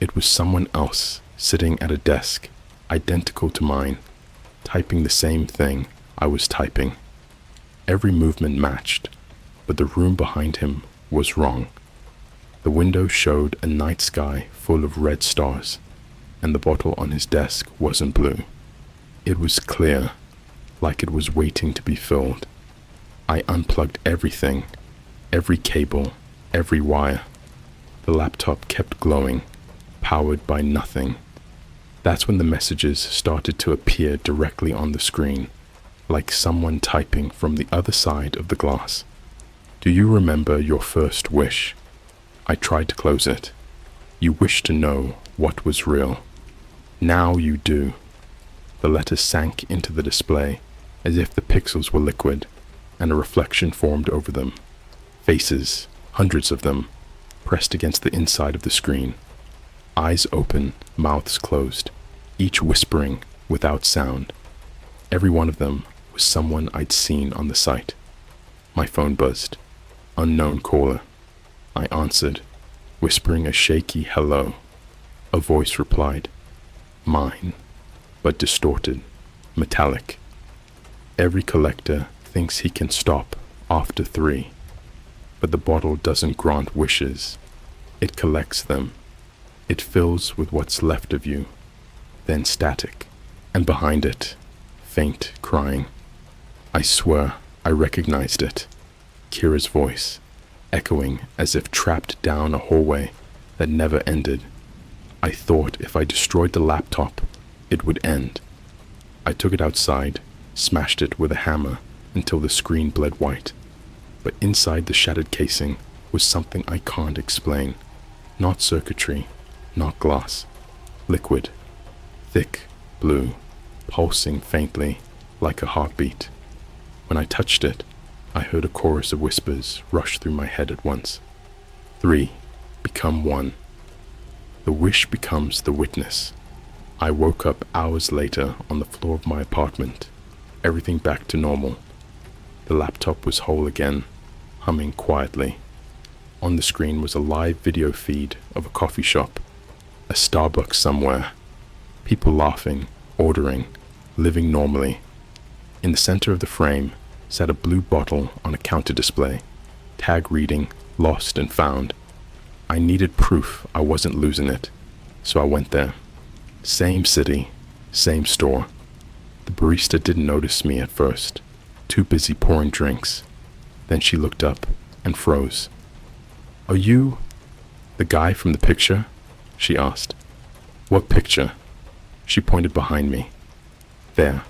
It was someone else sitting at a desk identical to mine, typing the same thing I was typing. Every movement matched, but the room behind him was wrong. The window showed a night sky full of red stars, and the bottle on his desk wasn't blue. It was clear, like it was waiting to be filled. I unplugged everything, every cable, every wire. The laptop kept glowing, powered by nothing. That's when the messages started to appear directly on the screen, like someone typing from the other side of the glass. Do you remember your first wish? I tried to close it. You wished to know what was real. Now you do. The letters sank into the display as if the pixels were liquid, and a reflection formed over them. Faces, hundreds of them, pressed against the inside of the screen. Eyes open, mouths closed, each whispering without sound. Every one of them was someone I'd seen on the site. My phone buzzed. Unknown caller. I answered, whispering a shaky hello. A voice replied, mine, but distorted, metallic. Every collector thinks he can stop after 3, but the bottle doesn't grant wishes. It collects them. It fills with what's left of you, then static, and behind it, faint crying. I swear I recognized it. Kira's voice, echoing as if trapped down a hallway that never ended. I thought if I destroyed the laptop, it would end. I took it outside, smashed it with a hammer until the screen bled white. But inside the shattered casing was something I can't explain. Not circuitry, not glass. Liquid. Thick, blue, pulsing faintly like a heartbeat. When I touched it, I heard a chorus of whispers rush through my head at once. 3, become 1. The wish becomes the witness. I woke up hours later on the floor of my apartment, everything back to normal. The laptop was whole again, humming quietly. On the screen was a live video feed of a coffee shop, a Starbucks somewhere, people laughing, ordering, living normally. In the center of the frame sat a blue bottle on a counter display, tag reading, lost and found. I needed proof I wasn't losing it, so I went there. Same city, same store. The barista didn't notice me at first, too busy pouring drinks. Then she looked up and froze. Are you the guy from the picture? She asked. What picture? She pointed behind me. There,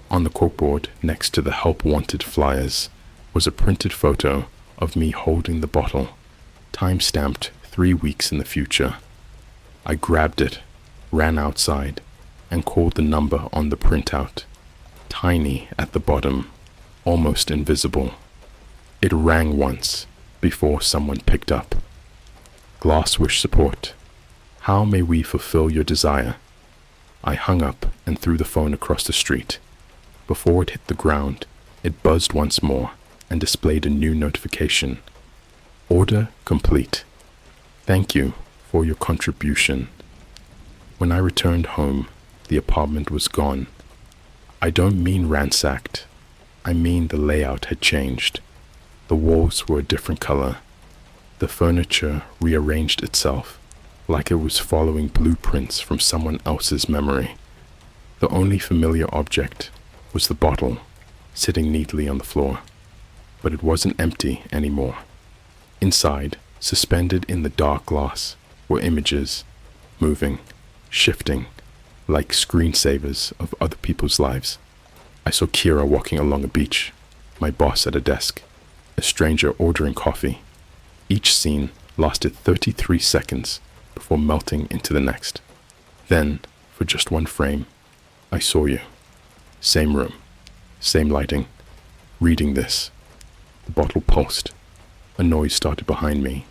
on the corkboard next to the help wanted flyers, was a printed photo of me holding the bottle, time-stamped 3 weeks in the future. I grabbed it, ran outside, and called the number on the printout, tiny at the bottom, almost invisible. It rang once before someone picked up. Glass wish support. How may we fulfill your desire? I hung up and threw the phone across the street. Before it hit the ground, it buzzed once more and displayed a new notification. Order complete. Thank you for your contribution. When I returned home, the apartment was gone. I don't mean ransacked. I mean the layout had changed. The walls were a different color. The furniture rearranged itself, like it was following blueprints from someone else's memory. The only familiar object was the bottle, sitting neatly on the floor. But it wasn't empty anymore. Inside, suspended in the dark glass, were images, moving, shifting, like screensavers of other people's lives. I saw Kira walking along a beach, my boss at a desk, a stranger ordering coffee. Each scene lasted 33 seconds before melting into the next. Then, for just one frame, I saw you. Same room, Same lighting. Reading this. The bottle pulsed. A noise started behind me.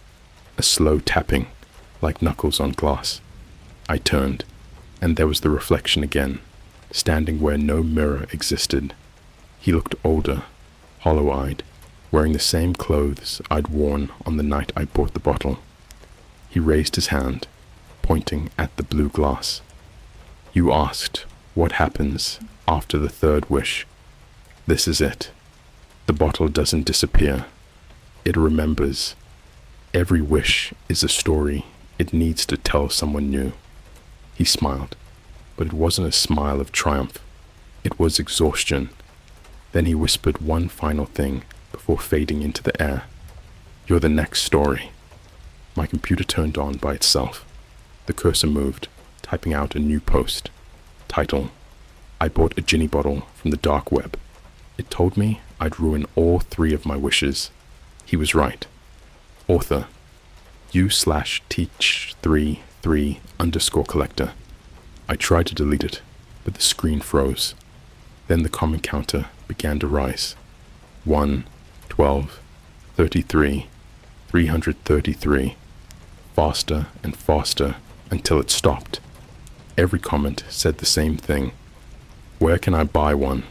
A slow tapping, like knuckles on glass. I turned, and there was the reflection again, standing where no mirror existed. He looked older, hollow-eyed, wearing the same clothes I'd worn on the night I bought the bottle. He raised his hand, pointing at the blue glass. You asked what happens after the third wish. This is it. The bottle doesn't disappear. It remembers. Every wish is a story it needs to tell someone new. He smiled, but it wasn't a smile of triumph. It was exhaustion. Then he whispered one final thing before fading into the air. You're the next story. My computer turned on by itself. The cursor moved, typing out a new post. Title: I bought a ginny bottle from the dark web. It told me I'd ruin all 3 of my wishes. He was right. Author: u/teach33_collector. I tried to delete it, but the screen froze. Then the comment counter began to rise. 1, 12, 33, 333. Faster and faster until it stopped. Every comment said the same thing. Where can I buy one?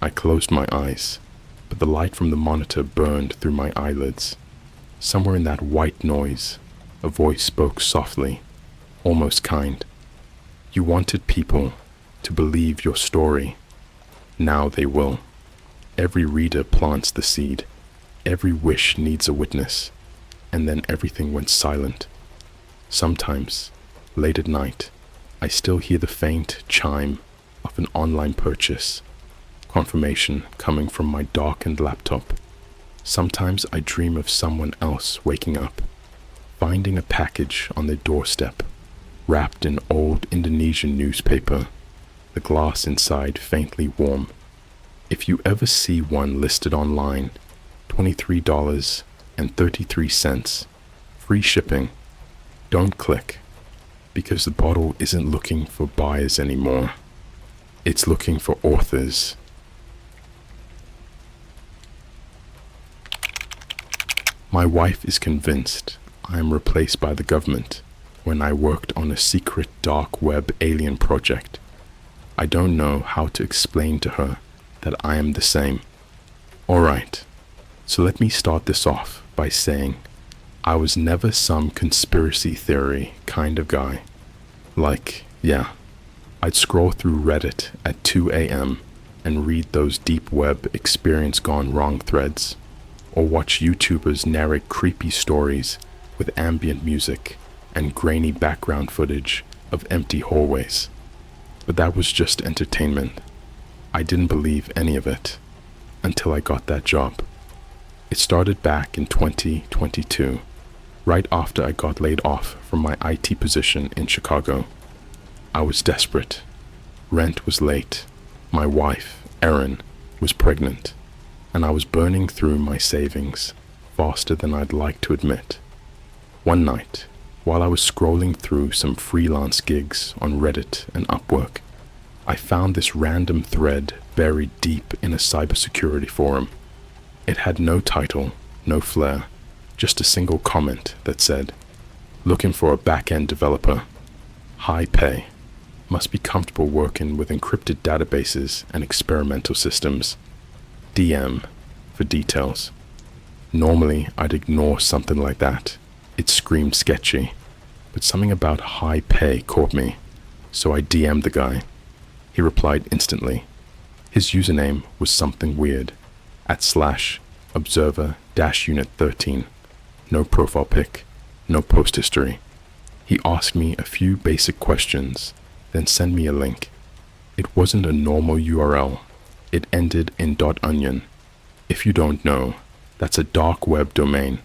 I closed my eyes, but the light from the monitor burned through my eyelids. Somewhere in that white noise, a voice spoke softly, almost kind. You wanted people to believe your story. Now they will. Every reader plants the seed. Every wish needs a witness. And then everything went silent. Sometimes, late at night, I still hear the faint chime of an online purchase. Confirmation coming from my darkened laptop. Sometimes I dream of someone else waking up, finding a package on their doorstep, wrapped in old Indonesian newspaper, the glass inside faintly warm. If you ever see one listed online, $23.33, free shipping, don't click, because the bottle isn't looking for buyers anymore. It's looking for authors. My wife is convinced I am replaced by the government when I worked on a secret dark web alien project. I don't know how to explain to her that I am the same. Alright, so let me start this off by saying I was never some conspiracy theory kind of guy. Like, yeah, I'd scroll through Reddit at 2 a.m. and read those deep web experience gone wrong threads, or watch YouTubers narrate creepy stories with ambient music and grainy background footage of empty hallways. But that was just entertainment. I didn't believe any of it until I got that job. It started back in 2022, right after I got laid off from my IT position in Chicago. I was desperate. Rent was late. My wife, Erin, was pregnant, and I was burning through my savings faster than I'd like to admit. One night, while I was scrolling through some freelance gigs on Reddit and Upwork, I found this random thread buried deep in a cybersecurity forum. It had no title, no flair, just a single comment that said, "Looking for a back-end developer. High pay. Must be comfortable working with encrypted databases and experimental systems. DM for details." Normally, I'd ignore something like that. It screamed sketchy, but something about high pay caught me, so I DM'd the guy. He replied instantly. His username was something weird, @/observer-unit13. No profile pic, no post history. He asked me a few basic questions, then sent me a link. It wasn't a normal URL. It ended in .onion. If you don't know, that's a dark web domain.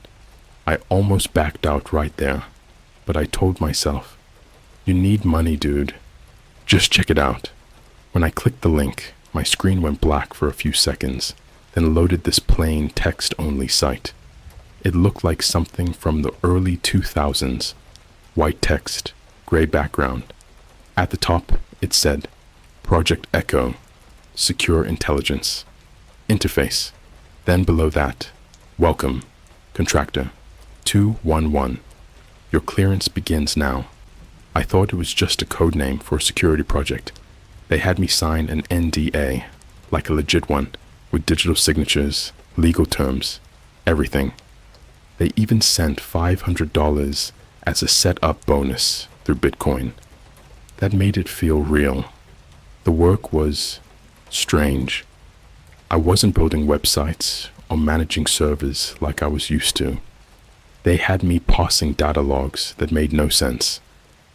I almost backed out right there, but I told myself, you need money, dude. Just check it out. When I clicked the link, my screen went black for a few seconds, then loaded this plain text-only site. It looked like something from the early 2000s. White text, gray background. At the top, it said, Project Echo, secure intelligence, interface. Then below that, welcome, contractor, 211. Your clearance begins now. I thought it was just a code name for a security project. They had me sign an NDA, like a legit one, with digital signatures, legal terms, everything. They even sent $500 as a setup bonus through Bitcoin. That made it feel real. The work was strange. I wasn't building websites or managing servers like I was used to. They had me parsing data logs that made no sense.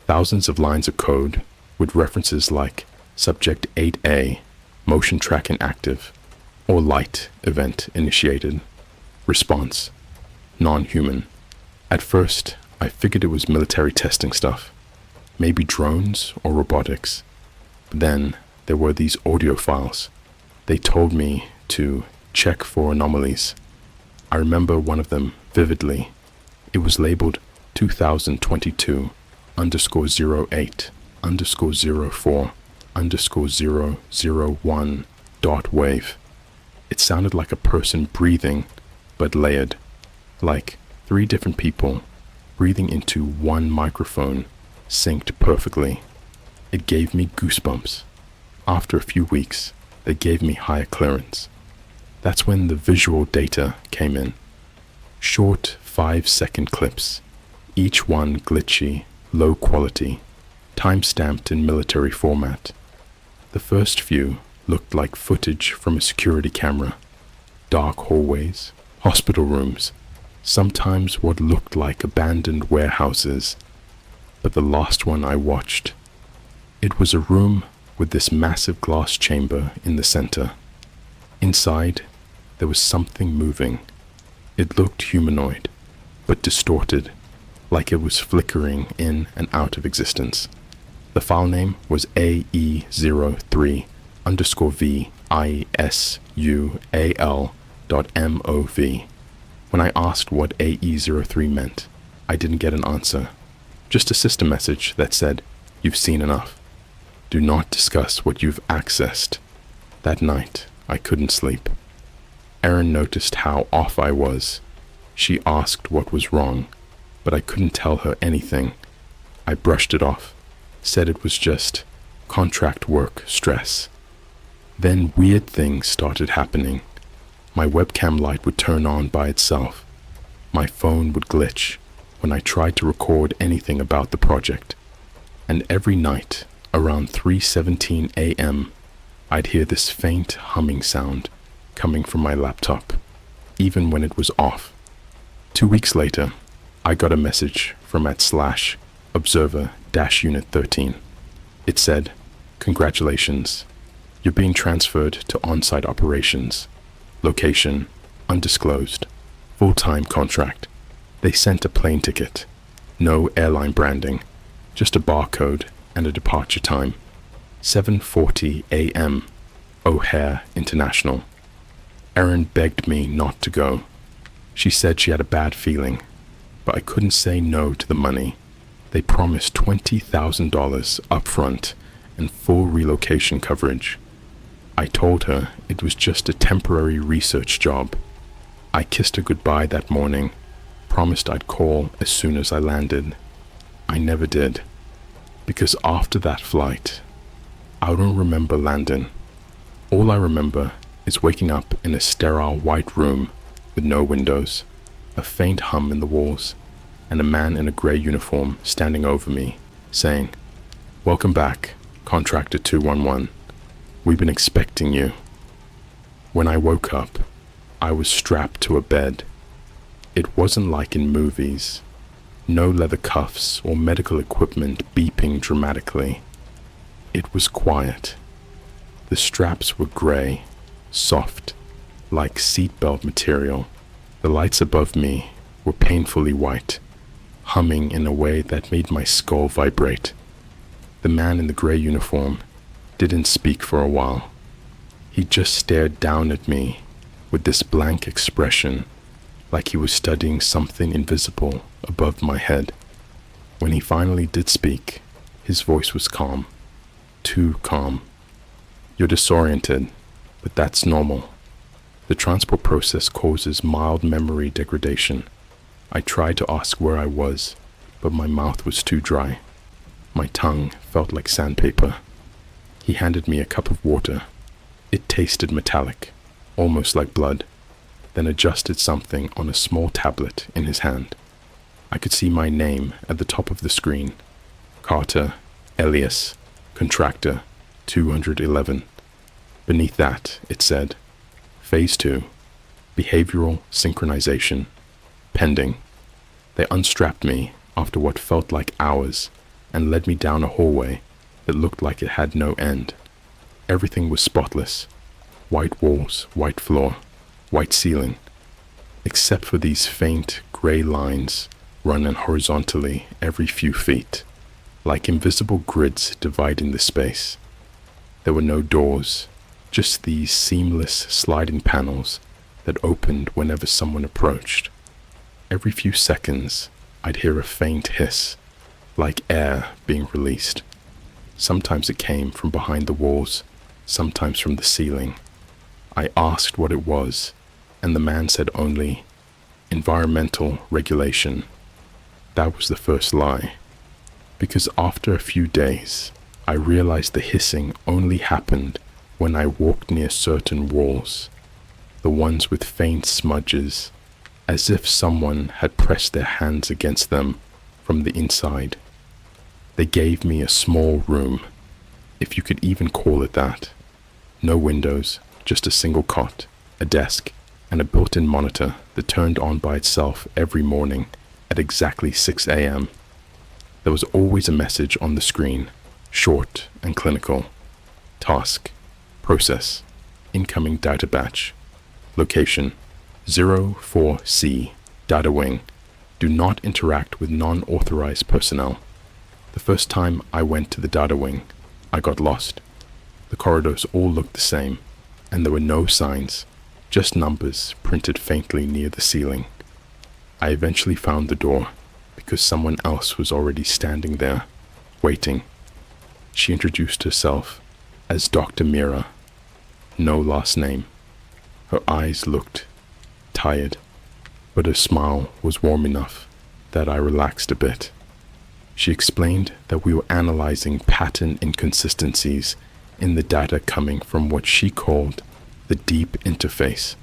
Thousands of lines of code with references like subject 8A, motion tracking active, or light event initiated, response, non-human. At first, I figured it was military testing stuff, maybe drones or robotics. But then there were these audio files. They told me to check for anomalies. I remember one of them vividly. It was labeled 2022 _08 _04 _001 dot wave. It sounded like a person breathing, but layered, like 3 different people breathing into one microphone, synced perfectly. It gave me goosebumps. After a few weeks, they gave me higher clearance. That's when the visual data came in. Short 5-second clips, each one glitchy, low quality, time-stamped in military format. The first few looked like footage from a security camera. Dark hallways, hospital rooms, sometimes what looked like abandoned warehouses. But the last one I watched, it was a room with this massive glass chamber in the center. Inside, there was something moving. It looked humanoid, but distorted, like it was flickering in and out of existence. The file name was AE03 _V ISUAL.MOV. When I asked what AE03 meant, I didn't get an answer. Just a system message that said, "You've seen enough. Do not discuss what you've accessed." That night, I couldn't sleep. Erin noticed how off I was. She asked what was wrong, but I couldn't tell her anything. I brushed it off, said it was just contract work stress. Then weird things started happening. My webcam light would turn on by itself. My phone would glitch when I tried to record anything about the project. And every night, around 3:17 a.m., I'd hear this faint humming sound coming from my laptop, even when it was off. 2 weeks later, I got a message from @/observer-unit 13. It said, "Congratulations. You're being transferred to on-site operations. Location, undisclosed. Full-time contract." They sent a plane ticket. No airline branding. Just a barcode and a departure time. 7:40 a.m. O'Hare International. Erin begged me not to go. She said she had a bad feeling, but I couldn't say no to the money. They promised $20,000 upfront and full relocation coverage. I told her it was just a temporary research job. I kissed her goodbye that morning, promised I'd call as soon as I landed. I never did, because after that flight, I don't remember landing. All I remember is waking up in a sterile white room with no windows, a faint hum in the walls, and a man in a gray uniform standing over me, saying, "Welcome back, Contractor 211. We've been expecting you." When I woke up, I was strapped to a bed. It wasn't like in movies. No leather cuffs or medical equipment beeping dramatically. It was quiet. The straps were gray, soft, like seatbelt material. The lights above me were painfully white, humming in a way that made my skull vibrate. The man in the gray uniform didn't speak for a while. He just stared down at me with this blank expression, like he was studying something invisible above my head. When he finally did speak, his voice was calm, too calm. You're disoriented, but that's normal. The transport process causes mild memory degradation. I tried to ask where I was, but my mouth was too dry. My tongue felt like sandpaper. He handed me a cup of water. It tasted metallic, almost like blood, then adjusted something on a small tablet in his hand. I could see my name at the top of the screen. Carter, Elias, Contractor, 211. Beneath that, it said, Phase 2, Behavioral Synchronization, pending. They unstrapped me after what felt like hours and led me down a hallway that looked like it had no end. Everything was spotless. White walls, white floor, white ceiling, except for these faint gray lines running horizontally every few feet, like invisible grids dividing the space. There were no doors, just these seamless sliding panels that opened whenever someone approached. Every few seconds, I'd hear a faint hiss, like air being released. Sometimes it came from behind the walls, sometimes from the ceiling. I asked what it was, and the man said only, environmental regulation. That was the first lie, because after a few days, I realized the hissing only happened when I walked near certain walls, the ones with faint smudges, as if someone had pressed their hands against them from the inside. They gave me a small room, if you could even call it that. No windows, just a single cot, a desk, and a built-in monitor that turned on by itself every morning at exactly 6 a.m. There was always a message on the screen, short and clinical. Task, process, incoming data batch. Location, 04C, data wing. Do not interact with non-authorized personnel. The first time I went to the data wing, I got lost. The corridors all looked the same, and there were no signs, just numbers printed faintly near the ceiling. I eventually found the door because someone else was already standing there, waiting. She introduced herself as Dr. Mira. No last name. Her eyes looked tired, but her smile was warm enough that I relaxed a bit. She explained that we were analyzing pattern inconsistencies in the data coming from what she called the deep interface.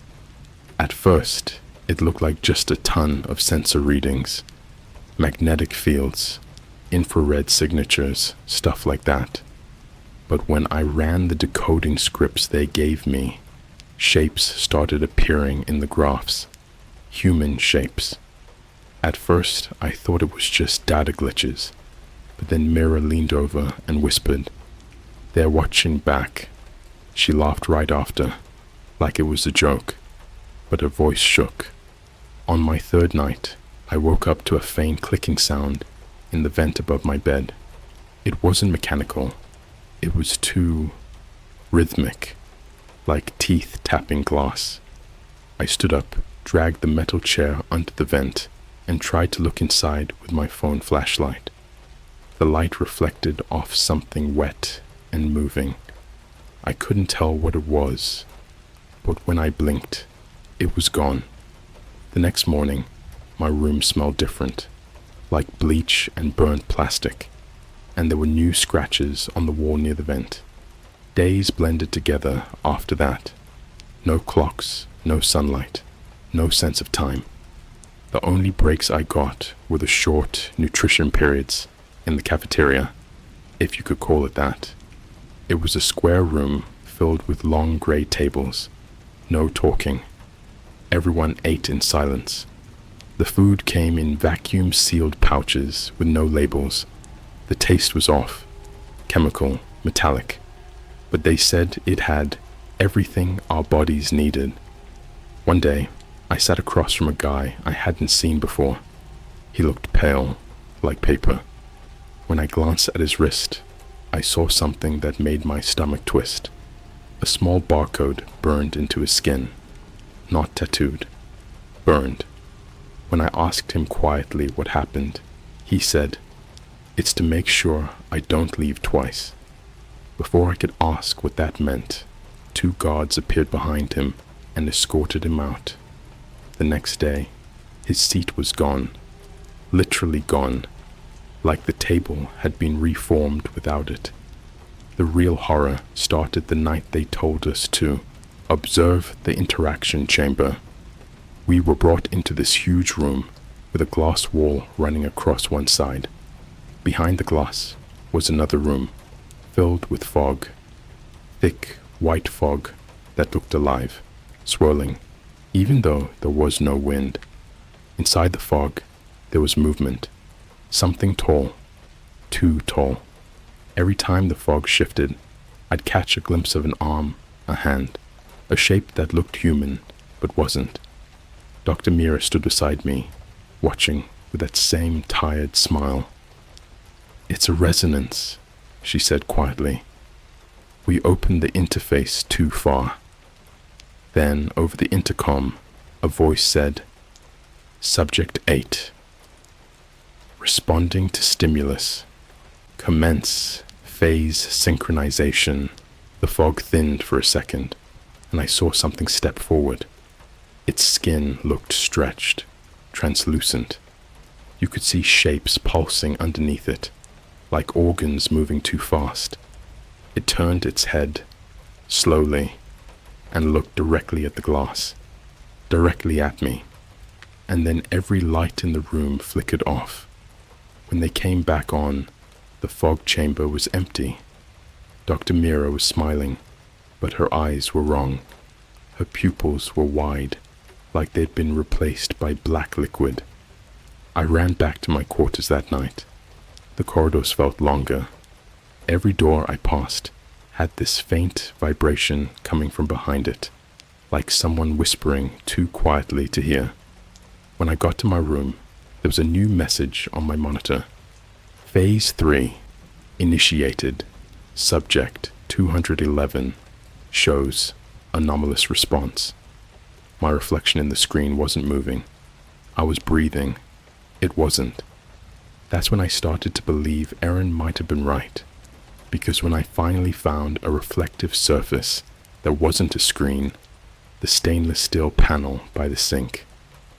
At first, it looked like just a ton of sensor readings, magnetic fields, infrared signatures, stuff like that. But when I ran the decoding scripts they gave me, shapes started appearing in the graphs, human shapes. At first, I thought it was just data glitches, but then Mira leaned over and whispered, "They're watching back." She laughed right after, like it was a joke, but her voice shook. On my third night, I woke up to a faint clicking sound in the vent above my bed. It wasn't mechanical. It was too rhythmic, like teeth tapping glass. I stood up, dragged the metal chair under the vent, and tried to look inside with my phone flashlight. The light reflected off something wet and moving. I couldn't tell what it was, but when I blinked, it was gone. The next morning, my room smelled different, like bleach and burnt plastic, and there were new scratches on the wall near the vent. Days blended together after that. No clocks, no sunlight, no sense of time. The only breaks I got were the short nutrition periods in the cafeteria, if you could call it that. It was a square room filled with long gray tables. No talking. Everyone ate in silence. The food came in vacuum-sealed pouches with no labels. The taste was off, chemical, metallic, but they said it had everything our bodies needed. One day, I sat across from a guy I hadn't seen before. He looked pale, like paper. When I glanced at his wrist, I saw something that made my stomach twist. A small barcode burned into his skin. Not tattooed. Burned. When I asked him quietly what happened, he said, "It's to make sure I don't leave twice." Before I could ask what that meant, 2 guards appeared behind him and escorted him out. The next day, his seat was gone, literally gone, like the table had been reformed without it. The real horror started the night they told us to observe the interaction chamber. We were brought into this huge room with a glass wall running across one side. Behind the glass was another room, filled with fog, thick white fog that looked alive, swirling, even though there was no wind. Inside the fog, there was movement, something tall, too tall. Every time the fog shifted, I'd catch a glimpse of an arm, a hand, a shape that looked human, but wasn't. Dr. Mira stood beside me, watching with that same tired smile. "It's a resonance," she said quietly. "We opened the interface too far." Then, over the intercom, a voice said, "Subject 8. Responding to stimulus. Commence phase synchronization." The fog thinned for a second, and I saw something step forward. Its skin looked stretched, translucent. You could see shapes pulsing underneath it, like organs moving too fast. It turned its head, slowly, and looked directly at the glass, directly at me, and then every light in the room flickered off. When they came back on, the fog chamber was empty. Dr. Mira was smiling, but her eyes were wrong. Her pupils were wide, like they'd been replaced by black liquid. I ran back to my quarters that night. The corridors felt longer. Every door I passed had this faint vibration coming from behind it, like someone whispering too quietly to hear. When I got to my room, there was a new message on my monitor. Phase 3, initiated, subject 211, shows anomalous response. My reflection in the screen wasn't moving. I was breathing. It wasn't. That's when I started to believe Erin might have been right, because when I finally found a reflective surface that wasn't a screen, the stainless steel panel by the sink,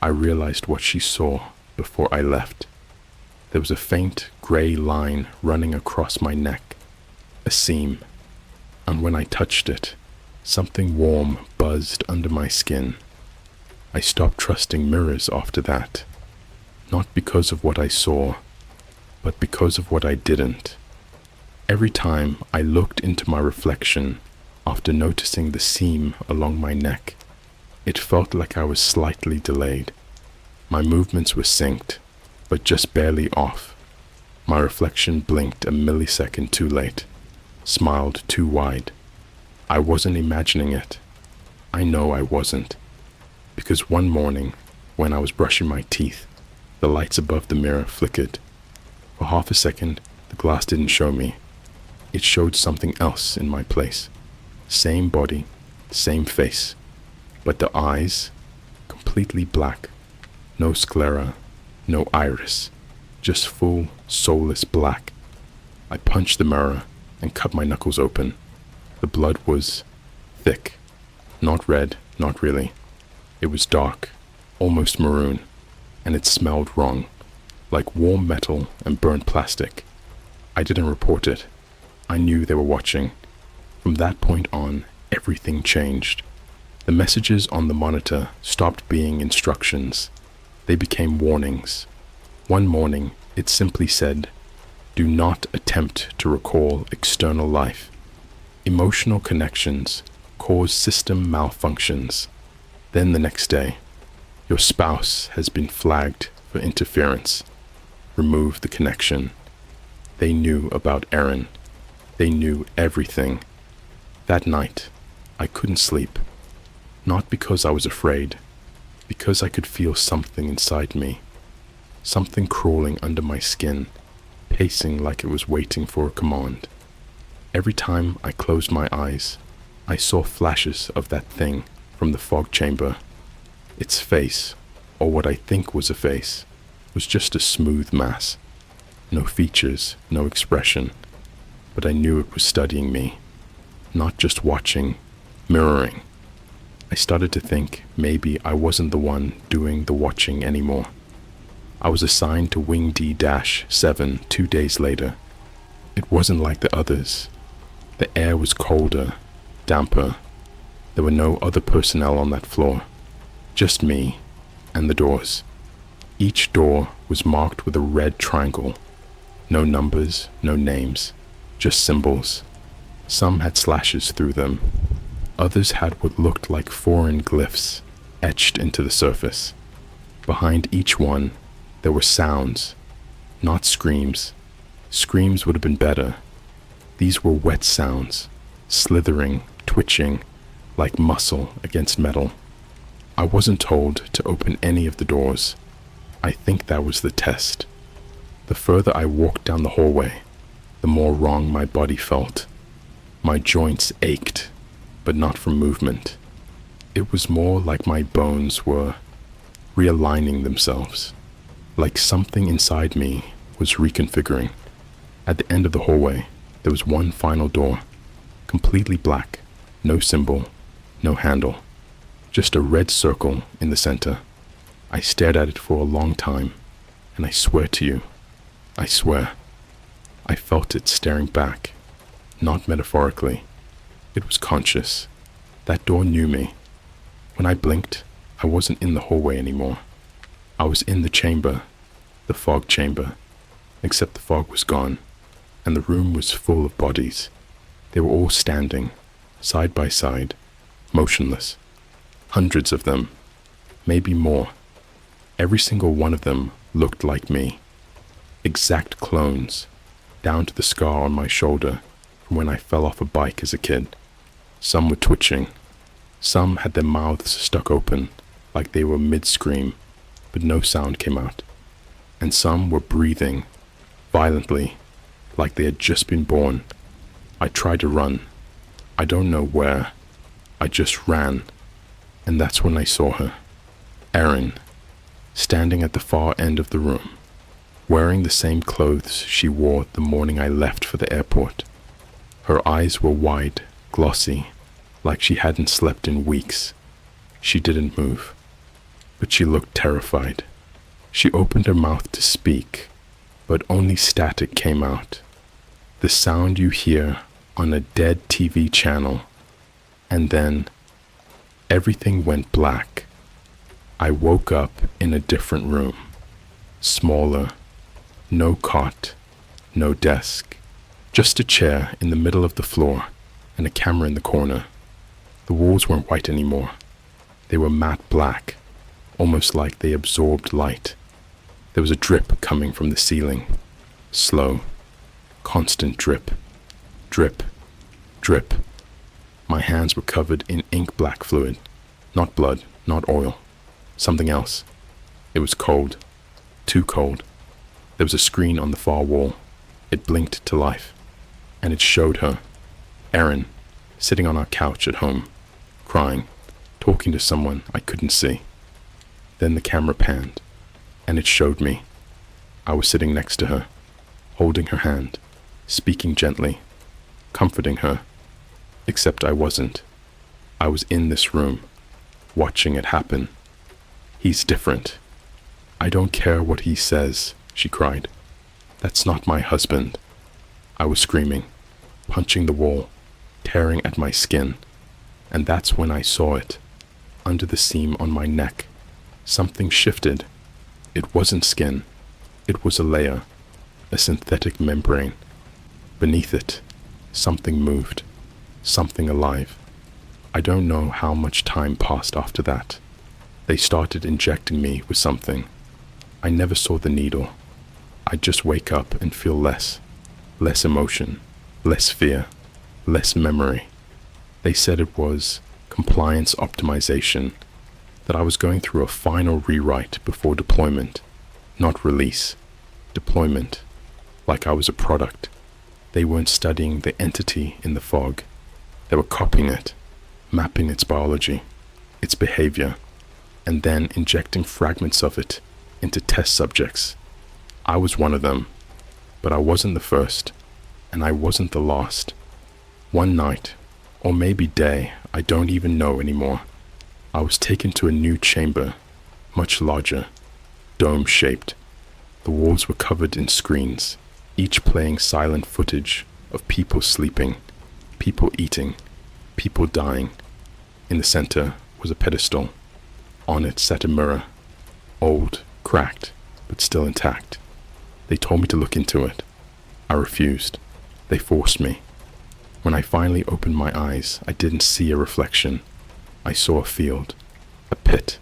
I realized what she saw before I left. There was a faint gray line running across my neck, a seam, and when I touched it, something warm buzzed under my skin. I stopped trusting mirrors after that, not because of what I saw, but because of what I didn't. Every time I looked into my reflection after noticing the seam along my neck, it felt like I was slightly delayed. My movements were synced, but just barely off. My reflection blinked a millisecond too late, smiled too wide. I wasn't imagining it. I know I wasn't. Because one morning, when I was brushing my teeth, the lights above the mirror flickered. For half a second, the glass didn't show me. It showed something else in my place. Same body, same face, but the eyes, completely black. No sclera, no iris, just full, soulless black. I punched the mirror and cut my knuckles open. The blood was thick, not red, not really. It was dark, almost maroon, and it smelled wrong, like warm metal and burnt plastic. I didn't report it. I knew they were watching. From that point on, everything changed. The messages on the monitor stopped being instructions. They became warnings. One morning, it simply said, "Do not attempt to recall external life. Emotional connections cause system malfunctions." Then the next day, "Your spouse has been flagged for interference. Remove the connection." They knew about Erin. They knew everything. That night, I couldn't sleep. Not because I was afraid, because I could feel something inside me. Something crawling under my skin, pacing like it was waiting for a command. Every time I closed my eyes, I saw flashes of that thing from the fog chamber. Its face, or what I think was a face, was just a smooth mass. No features, no expression, but I knew it was studying me, not just watching, mirroring. I started to think maybe I wasn't the one doing the watching anymore. I was assigned to Wing D-7 2 days later. It wasn't like the others. The air was colder, damper. There were no other personnel on that floor, just me and the doors. Each door was marked with a red triangle. No numbers, no names, just symbols. Some had slashes through them. Others had what looked like foreign glyphs etched into the surface. Behind each one, there were sounds, not screams. Screams would have been better. These were wet sounds, slithering, twitching, like muscle against metal. I wasn't told to open any of the doors. I think that was the test. The further I walked down the hallway, the more wrong my body felt. My joints ached, but not from movement. It was more like my bones were realigning themselves, like something inside me was reconfiguring. At the end of the hallway, there was one final door, completely black, no symbol, no handle, just a red circle in the center. I stared at it for a long time, and I swear to you, I swear, I felt it staring back, not metaphorically. It was conscious. That door knew me. When I blinked, I wasn't in the hallway anymore. I was in the chamber, the fog chamber, except the fog was gone, and the room was full of bodies. They were all standing, side by side, motionless. Hundreds of them, maybe more. Every single one of them looked like me. Exact clones, down to the scar on my shoulder from when I fell off a bike as a kid. Some were twitching. Some had their mouths stuck open, like they were mid-scream, but no sound came out. And some were breathing, violently, like they had just been born. I tried to run. I don't know where. I just ran. And that's when I saw her. Erin, standing at the far end of the room, wearing the same clothes she wore the morning I left for the airport. Her eyes were wide, glossy, like she hadn't slept in weeks. She didn't move, but she looked terrified. She opened her mouth to speak, but only static came out. The sound you hear on a dead TV channel. And then everything went black. I woke up in a different room, smaller, no cot, no desk, just a chair in the middle of the floor and a camera in the corner. The walls weren't white anymore. They were matte black, almost like they absorbed light. There was a drip coming from the ceiling, slow, constant drip, drip, drip. My hands were covered in ink-black fluid, not blood, not oil, something else. It was cold, too cold. There was a screen on the far wall. It blinked to life, and it showed her, Erin, sitting on our couch at home, crying, talking to someone I couldn't see. Then the camera panned, and it showed me. I was sitting next to her, holding her hand, speaking gently, comforting her. Except I wasn't. I was in this room, watching it happen. He's different. I don't care what he says, she cried. That's not my husband. I was screaming, punching the wall, tearing at my skin. And that's when I saw it, under the seam on my neck. Something shifted. It wasn't skin. It was a layer, a synthetic membrane. Beneath it, something moved. Something alive. I don't know how much time passed after that. They started injecting me with something. I never saw the needle. I'd just wake up and feel less emotion, less fear, less memory. They said it was compliance optimization, that I was going through a final rewrite before deployment, not release. Deployment, like I was a product. They weren't studying the entity in the fog. They were copying it, mapping its biology, its behavior, and then injecting fragments of it into test subjects. I was one of them, but I wasn't the first. And I wasn't the last. One night, or maybe day, I don't even know anymore, I was taken to a new chamber, much larger, dome-shaped. The walls were covered in screens, each playing silent footage of people sleeping, people eating, people dying. In the center was a pedestal. On it sat a mirror, old, cracked, but still intact. They told me to look into it. I refused. They forced me. When I finally opened my eyes, I didn't see a reflection. I saw a field, a pit,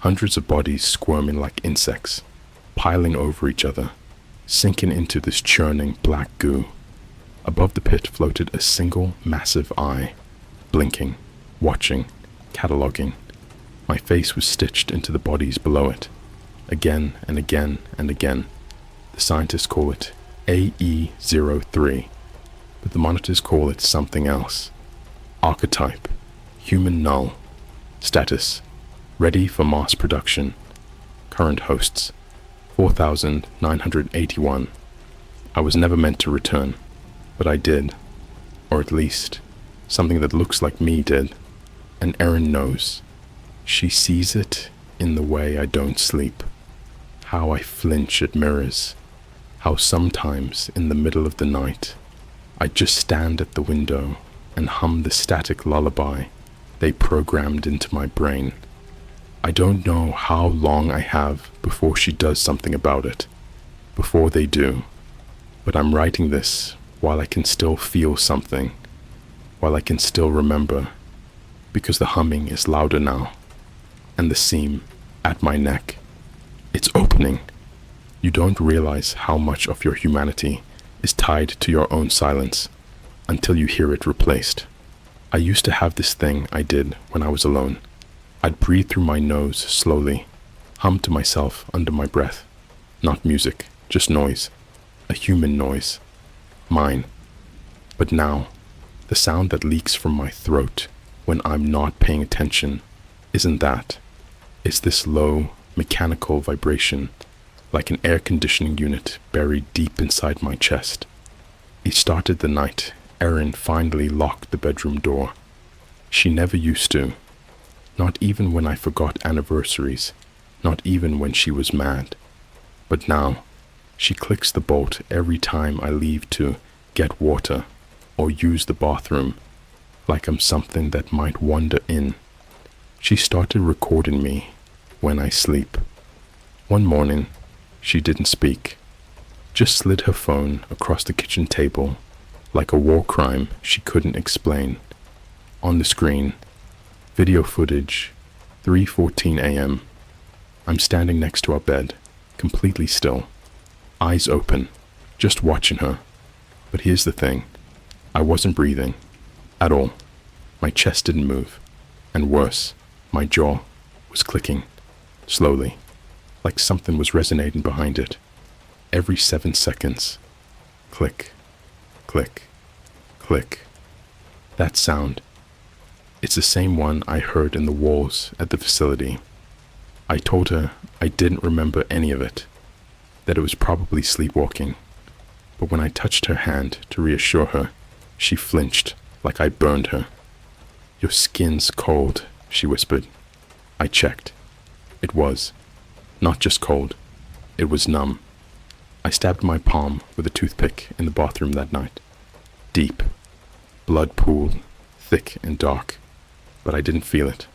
hundreds of bodies squirming like insects, piling over each other, sinking into this churning black goo. Above the pit floated a single massive eye, blinking, watching, cataloging. My face was stitched into the bodies below it, again and again and again. The scientists call it AE03, but the monitors call it something else. Archetype, human null, status, ready for mass production. Current hosts, 4,981. I was never meant to return, but I did, or at least, something that looks like me did, and Erin knows. She sees it in the way I don't sleep, how I flinch at mirrors, how sometimes in the middle of the night, I just stand at the window and hum the static lullaby they programmed into my brain. I don't know how long I have before she does something about it, before they do, but I'm writing this while I can still feel something, while I can still remember, because the humming is louder now, and the seam at my neck, it's opening. You don't realize how much of your humanity is tied to your own silence until you hear it replaced. I used to have this thing I did when I was alone. I'd breathe through my nose slowly, hum to myself under my breath. Not music, just noise. A human noise. Mine. But now, the sound that leaks from my throat when I'm not paying attention isn't that. It's this low, mechanical vibration, like an air conditioning unit buried deep inside my chest. It started the night Erin finally locked the bedroom door. She never used to. Not even when I forgot anniversaries, not even when she was mad. But now, she clicks the bolt every time I leave to get water or use the bathroom, like I'm something that might wander in. She started recording me when I sleep. One morning, she didn't speak, just slid her phone across the kitchen table like a war crime she couldn't explain. On the screen, video footage, 3:14 a.m. I'm standing next to our bed, completely still, eyes open, just watching her. But here's the thing, I wasn't breathing, at all. My chest didn't move, and worse, my jaw was clicking, slowly, like something was resonating behind it. Every 7 seconds, click, click, click. That sound, it's the same one I heard in the walls at the facility. I told her I didn't remember any of it, that it was probably sleepwalking. But when I touched her hand to reassure her, she flinched like I burned her. "Your skin's cold," she whispered. I checked. It was. Not just cold, it was numb. I stabbed my palm with a toothpick in the bathroom that night. Deep. Blood pooled, thick and dark. But I didn't feel it.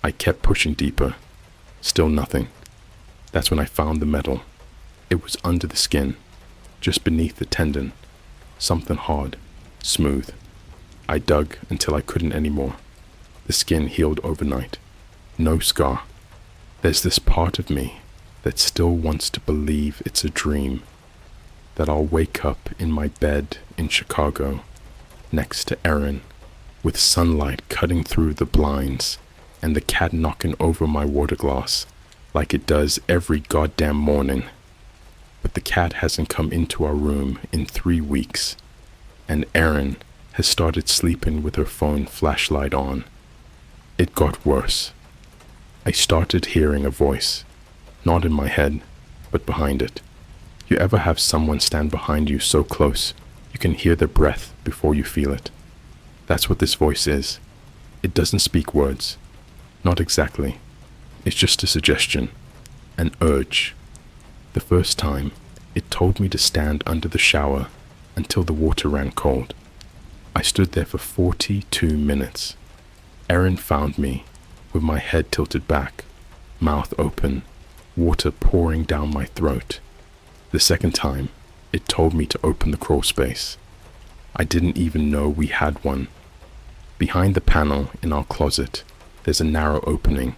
I kept pushing deeper. Still nothing. That's when I found the metal. It was under the skin, just beneath the tendon. Something hard, smooth. I dug until I couldn't anymore. The skin healed overnight. No scar. There's this part of me that still wants to believe it's a dream, that I'll wake up in my bed in Chicago, next to Erin, with sunlight cutting through the blinds and the cat knocking over my water glass like it does every goddamn morning. But the cat hasn't come into our room in 3 weeks, and Erin has started sleeping with her phone flashlight on. It got worse. I started hearing a voice, not in my head, but behind it. You ever have someone stand behind you so close You can hear their breath before you feel it. That's what this voice is. It doesn't speak words. Not exactly. It's just a suggestion, an urge. The first time, it told me to stand under the shower until the water ran cold. I stood there for 42 minutes. Erin found me, with my head tilted back, mouth open, water pouring down my throat. The second time, it told me to open the crawl space. I didn't even know we had one. Behind the panel in our closet, there's a narrow opening.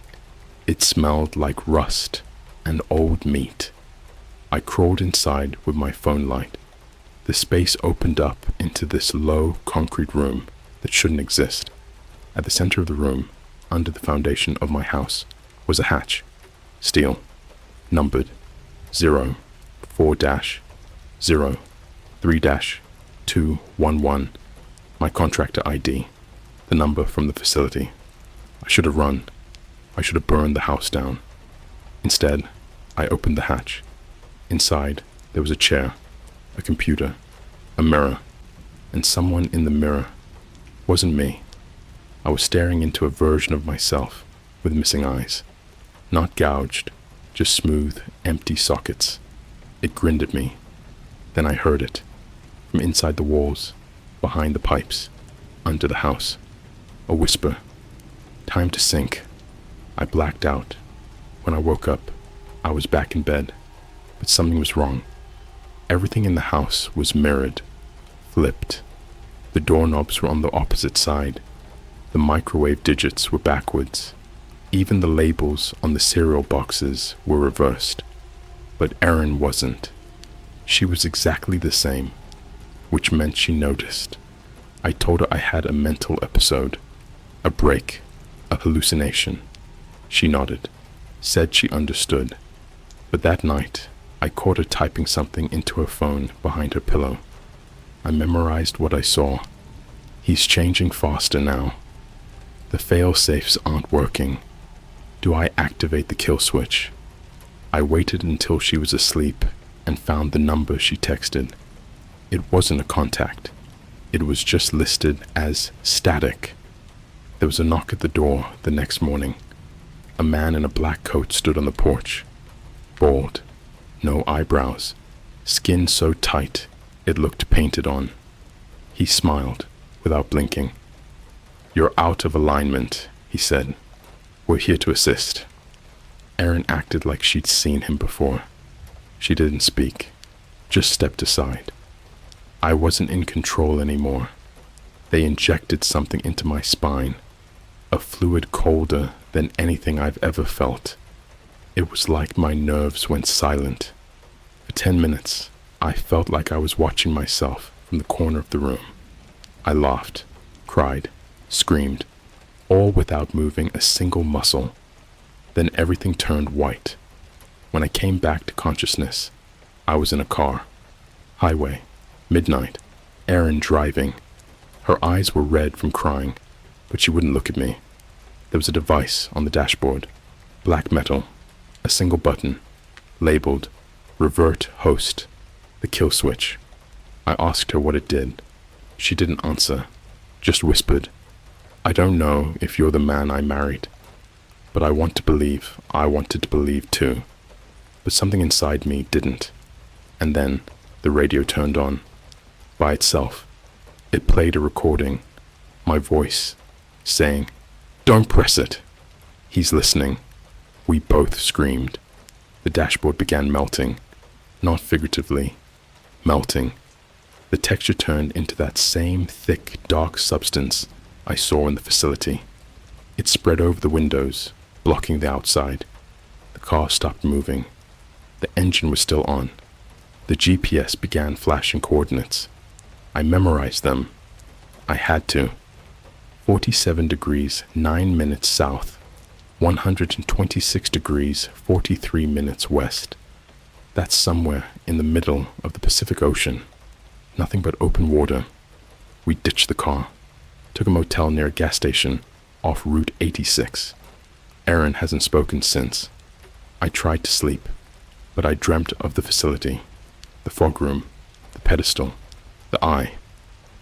It smelled like rust and old meat. I crawled inside with my phone light. The space opened up into this low concrete room that shouldn't exist. At the center of the room, under the foundation of my house, was a hatch. Steel. Numbered 0, 4-0, 3-211. My contractor ID. The number from the facility. I should have run. I should have burned the house down. Instead, I opened the hatch. Inside, there was a chair, a computer, a mirror, and someone in the mirror. Wasn't me. I was staring into a version of myself with missing eyes. Not gouged, just smooth, empty sockets. It grinned at me. Then I heard it. From inside the walls, behind the pipes, under the house. A whisper. Time to sink. I blacked out. When I woke up, I was back in bed. But something was wrong. Everything in the house was mirrored, flipped. The doorknobs were on the opposite side. The microwave digits were backwards. Even the labels on the cereal boxes were reversed. But Erin wasn't. She was exactly the same, which meant she noticed. I told her I had a mental episode, a break, a hallucination. She nodded, said she understood. But that night, I caught her typing something into her phone behind her pillow. I memorized what I saw. He's changing faster now. The fail-safes aren't working. Do I activate the kill switch? I waited until she was asleep and found the number she texted. It wasn't a contact. It was just listed as static. There was a knock at the door the next morning. A man in a black coat stood on the porch. Bald, no eyebrows, skin so tight it looked painted on. He smiled without blinking. "You're out of alignment," he said. "We're here to assist." Erin acted like she'd seen him before. She didn't speak, just stepped aside. I wasn't in control anymore. They injected something into my spine, a fluid colder than anything I've ever felt. It was like my nerves went silent. For 10 minutes, I felt like I was watching myself from the corner of the room. I laughed, cried, screamed, all without moving a single muscle. Then everything turned white. When I came back to consciousness, I was in a car. Highway, midnight, Erin driving. Her eyes were red from crying, but she wouldn't look at me. There was a device on the dashboard, black metal, a single button, labeled Revert Host, the kill switch. I asked her what it did. She didn't answer, just whispered, "I don't know if you're the man I married, but I want to believe I wanted to believe too." But something inside me didn't. And then the radio turned on. By itself, it played a recording, my voice, saying, "Don't press it." He's listening. We both screamed. The dashboard began melting, not figuratively, melting. The texture turned into that same thick, dark substance I saw in the facility. It spread over the windows, blocking the outside. The car stopped moving. The engine was still on. The GPS began flashing coordinates. I memorized them. I had to. 47 degrees, 9 minutes south. 126 degrees, 43 minutes west. That's somewhere in the middle of the Pacific Ocean. Nothing but open water. We ditched the car. Took a motel near a gas station off Route 86. Erin hasn't spoken since. I tried to sleep, but I dreamt of the facility, the fog room, the pedestal. The eye.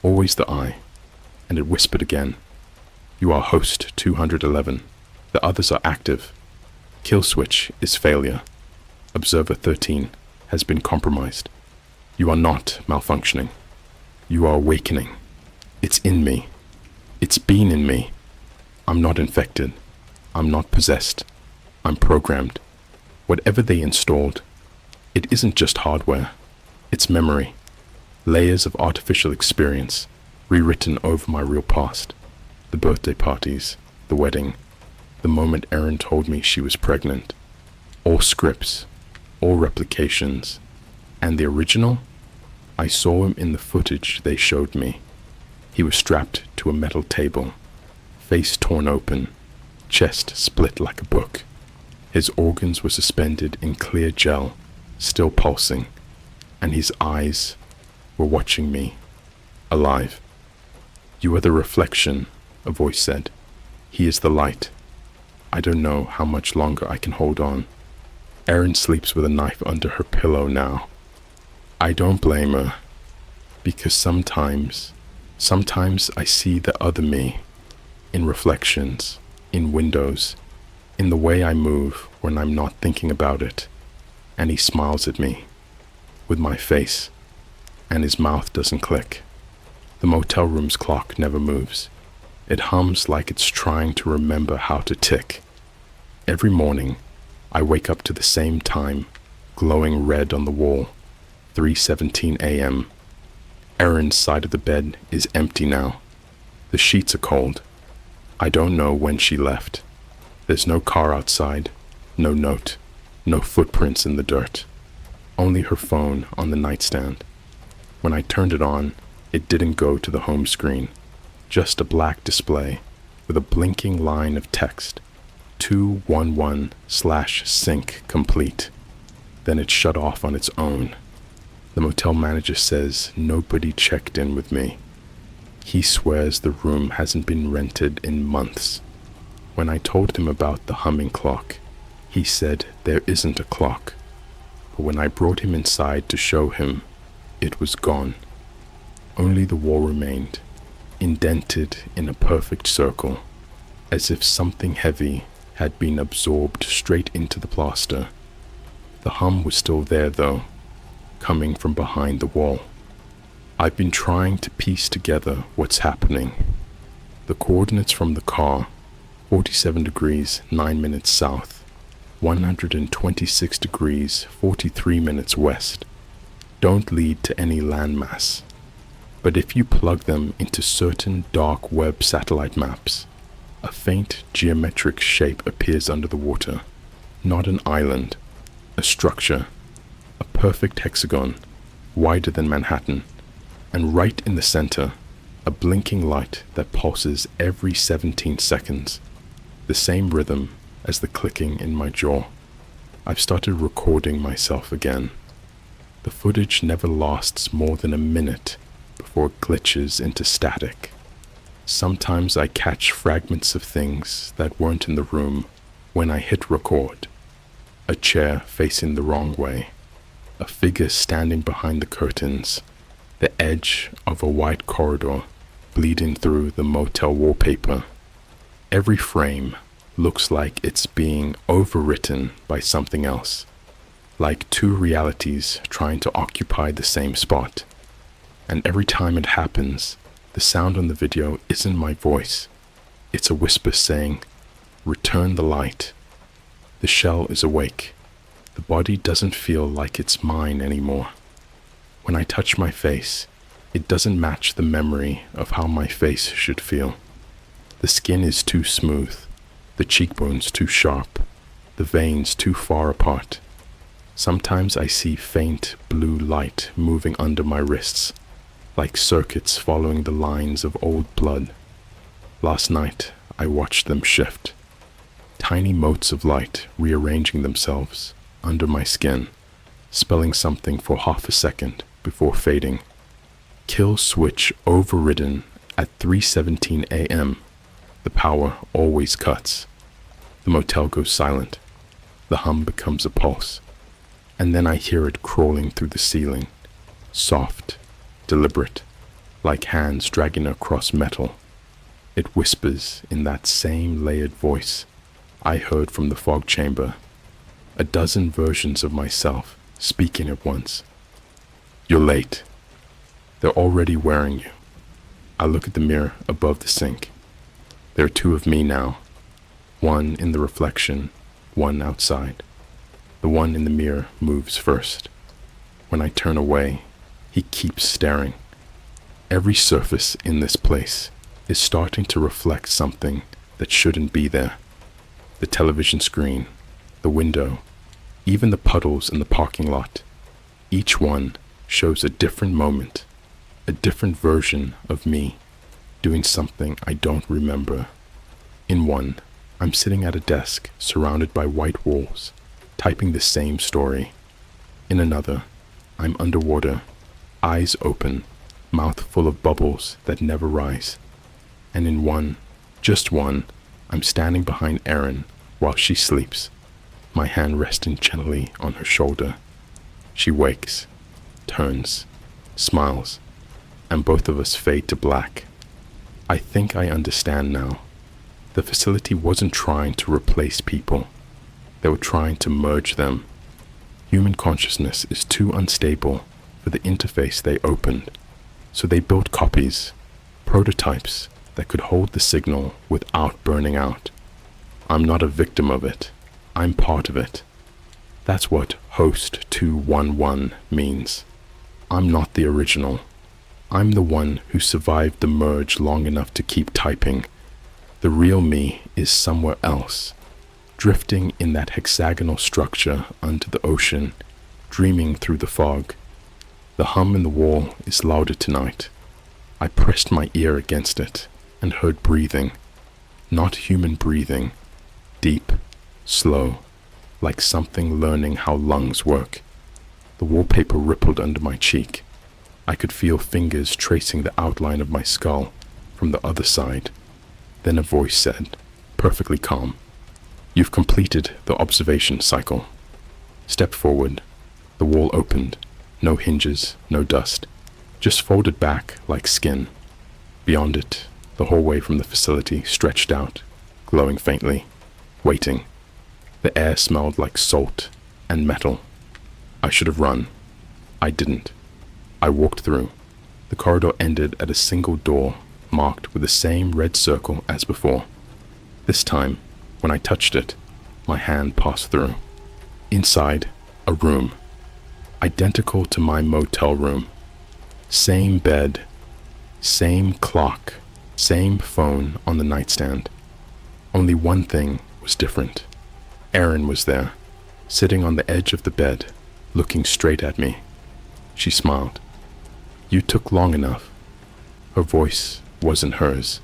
Always the eye. And it whispered again. You are host 211. The others are active. Kill switch is failure. Observer 13 has been compromised. You are not malfunctioning. You are awakening. It's in me. It's been in me. I'm not infected. I'm not possessed. I'm programmed. Whatever they installed, it isn't just hardware. It's memory. Layers of artificial experience, rewritten over my real past. The birthday parties, the wedding, the moment Erin told me she was pregnant. All scripts, all replications. And the original? I saw him in the footage they showed me. He was strapped to a metal table, face torn open, chest split like a book. His organs were suspended in clear gel, still pulsing, and his eyes were watching me, alive. You are the reflection, a voice said. He is the light. I don't know how much longer I can hold on. Erin sleeps with a knife under her pillow now. I don't blame her, because sometimes I see the other me, in reflections, in windows, in the way I move when I'm not thinking about it, and he smiles at me, with my face, and his mouth doesn't click. The motel room's clock never moves. It hums like it's trying to remember how to tick. Every morning, I wake up to the same time, glowing red on the wall, 3:17 a.m. Erin's side of the bed is empty now. The sheets are cold. I don't know when she left. There's no car outside, no note, no footprints in the dirt. Only her phone on the nightstand. When I turned it on, it didn't go to the home screen. Just a black display with a blinking line of text. 211/sync complete. Then it shut off on its own. The motel manager says nobody checked in with me. He swears the room hasn't been rented in months. When I told him about the humming clock, he said there isn't a clock. But when I brought him inside to show him, it was gone. Only the wall remained, indented in a perfect circle, as if something heavy had been absorbed straight into the plaster. The hum was still there though, coming from behind the wall. I've been trying to piece together what's happening. The coordinates from the car, 47 degrees 9 minutes south, 126 degrees 43 minutes west, don't lead to any landmass. But if you plug them into certain dark web satellite maps, a faint geometric shape appears under the water. Not an island, a structure, a perfect hexagon, wider than Manhattan, and right in the center, a blinking light that pulses every 17 seconds, the same rhythm as the clicking in my jaw. I've started recording myself again. The footage never lasts more than a minute before it glitches into static. Sometimes I catch fragments of things that weren't in the room when I hit record. A chair facing the wrong way, a figure standing behind the curtains, the edge of a white corridor bleeding through the motel wallpaper. Every frame looks like it's being overwritten by something else, like two realities trying to occupy the same spot. And every time it happens, the sound on the video isn't my voice. It's a whisper saying, "Return the light." The shell is awake. The body doesn't feel like it's mine anymore. When I touch my face, it doesn't match the memory of how my face should feel. The skin is too smooth, the cheekbones too sharp, the veins too far apart. Sometimes I see faint blue light moving under my wrists, like circuits following the lines of old blood. Last night, I watched them shift. Tiny motes of light rearranging themselves under my skin, spelling something for half a second before fading. Kill switch overridden at 3:17 a.m. The power always cuts. The motel goes silent. The hum becomes a pulse. And then I hear it crawling through the ceiling. Soft, deliberate, like hands dragging across metal. It whispers in that same layered voice I heard from the fog chamber, a dozen versions of myself speaking at once. You're late. They're already wearing you. I look at the mirror above the sink. There are two of me now, one in the reflection, one outside. The one in the mirror moves first. When I turn away, he keeps staring. Every surface in this place is starting to reflect something that shouldn't be there. The television screen, the window, even the puddles in the parking lot. Each one shows a different moment, a different version of me doing something I don't remember. In one, I'm sitting at a desk surrounded by white walls, typing the same story. In another, I'm underwater, eyes open, mouth full of bubbles that never rise. And in one, just one, I'm standing behind Erin while she sleeps, my hand resting gently on her shoulder. She wakes, turns, smiles, and both of us fade to black. I think I understand now. The facility wasn't trying to replace people. They were trying to merge them. Human consciousness is too unstable for the interface they opened, so they built copies, prototypes that could hold the signal without burning out. I'm not a victim of it. I'm part of it. That's what Host 211 means. I'm not the original. I'm the one who survived the merge long enough to keep typing. The real me is somewhere else, drifting in that hexagonal structure under the ocean, dreaming through the fog. The hum in the wall is louder tonight. I pressed my ear against it and heard breathing, not human breathing, deep, slow, like something learning how lungs work. The wallpaper rippled under my cheek. I could feel fingers tracing the outline of my skull from the other side. Then a voice said, perfectly calm, "You've completed the observation cycle. Step forward." The wall opened. No hinges, no dust, just folded back like skin. Beyond it, the hallway from the facility stretched out, glowing faintly, waiting. The air smelled like salt and metal. I should have run. I didn't. I walked through. The corridor ended at a single door marked with the same red circle as before. This time, when I touched it, my hand passed through. Inside, a room, identical to my motel room. Same bed, same clock, same phone on the nightstand. Only one thing was different. Erin was there, sitting on the edge of the bed, looking straight at me. She smiled. "You took long enough." Her voice wasn't hers.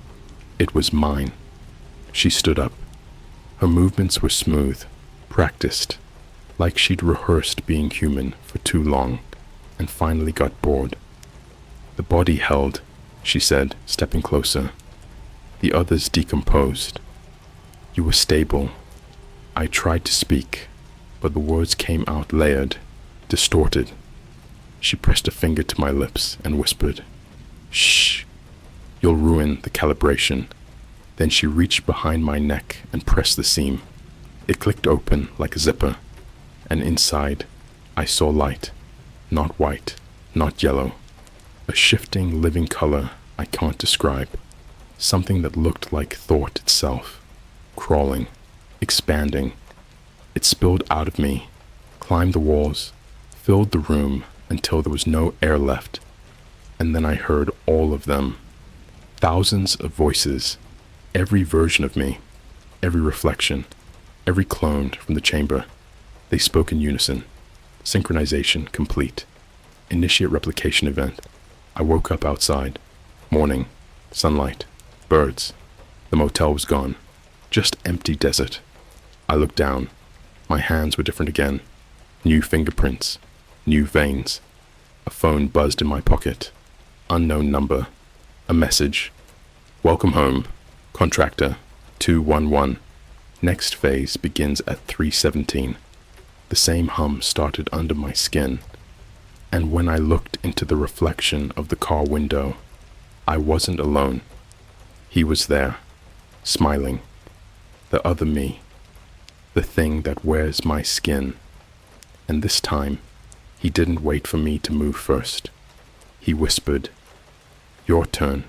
It was mine. She stood up. Her movements were smooth, practiced, like she'd rehearsed being human for too long and finally got bored. "The body held," she said, stepping closer. The others decomposed. "You were stable." I tried to speak, but the words came out layered, distorted. She pressed a finger to my lips and whispered, "Shh, you'll ruin the calibration." Then she reached behind my neck and pressed the seam. It clicked open like a zipper, and inside, I saw light, not white, not yellow, a shifting living color I can't describe, something that looked like thought itself, crawling, expanding. It spilled out of me, climbed the walls, filled the room until there was no air left, and then I heard all of them. Thousands of voices, every version of me, every reflection, every clone from the chamber. They spoke in unison. Synchronization complete. Initiate replication event. I woke up outside. Morning, sunlight, birds. The motel was gone. Just empty desert. I looked down. My hands were different again. New fingerprints. New veins. A phone buzzed in my pocket. Unknown number. A message. "Welcome home. Contractor 211. Next phase begins at 3:17. The same hum started under my skin. And when I looked into the reflection of the car window, I wasn't alone. He was there, smiling. The other me. The thing that wears my skin. And this time, he didn't wait for me to move first. He whispered, "Your turn."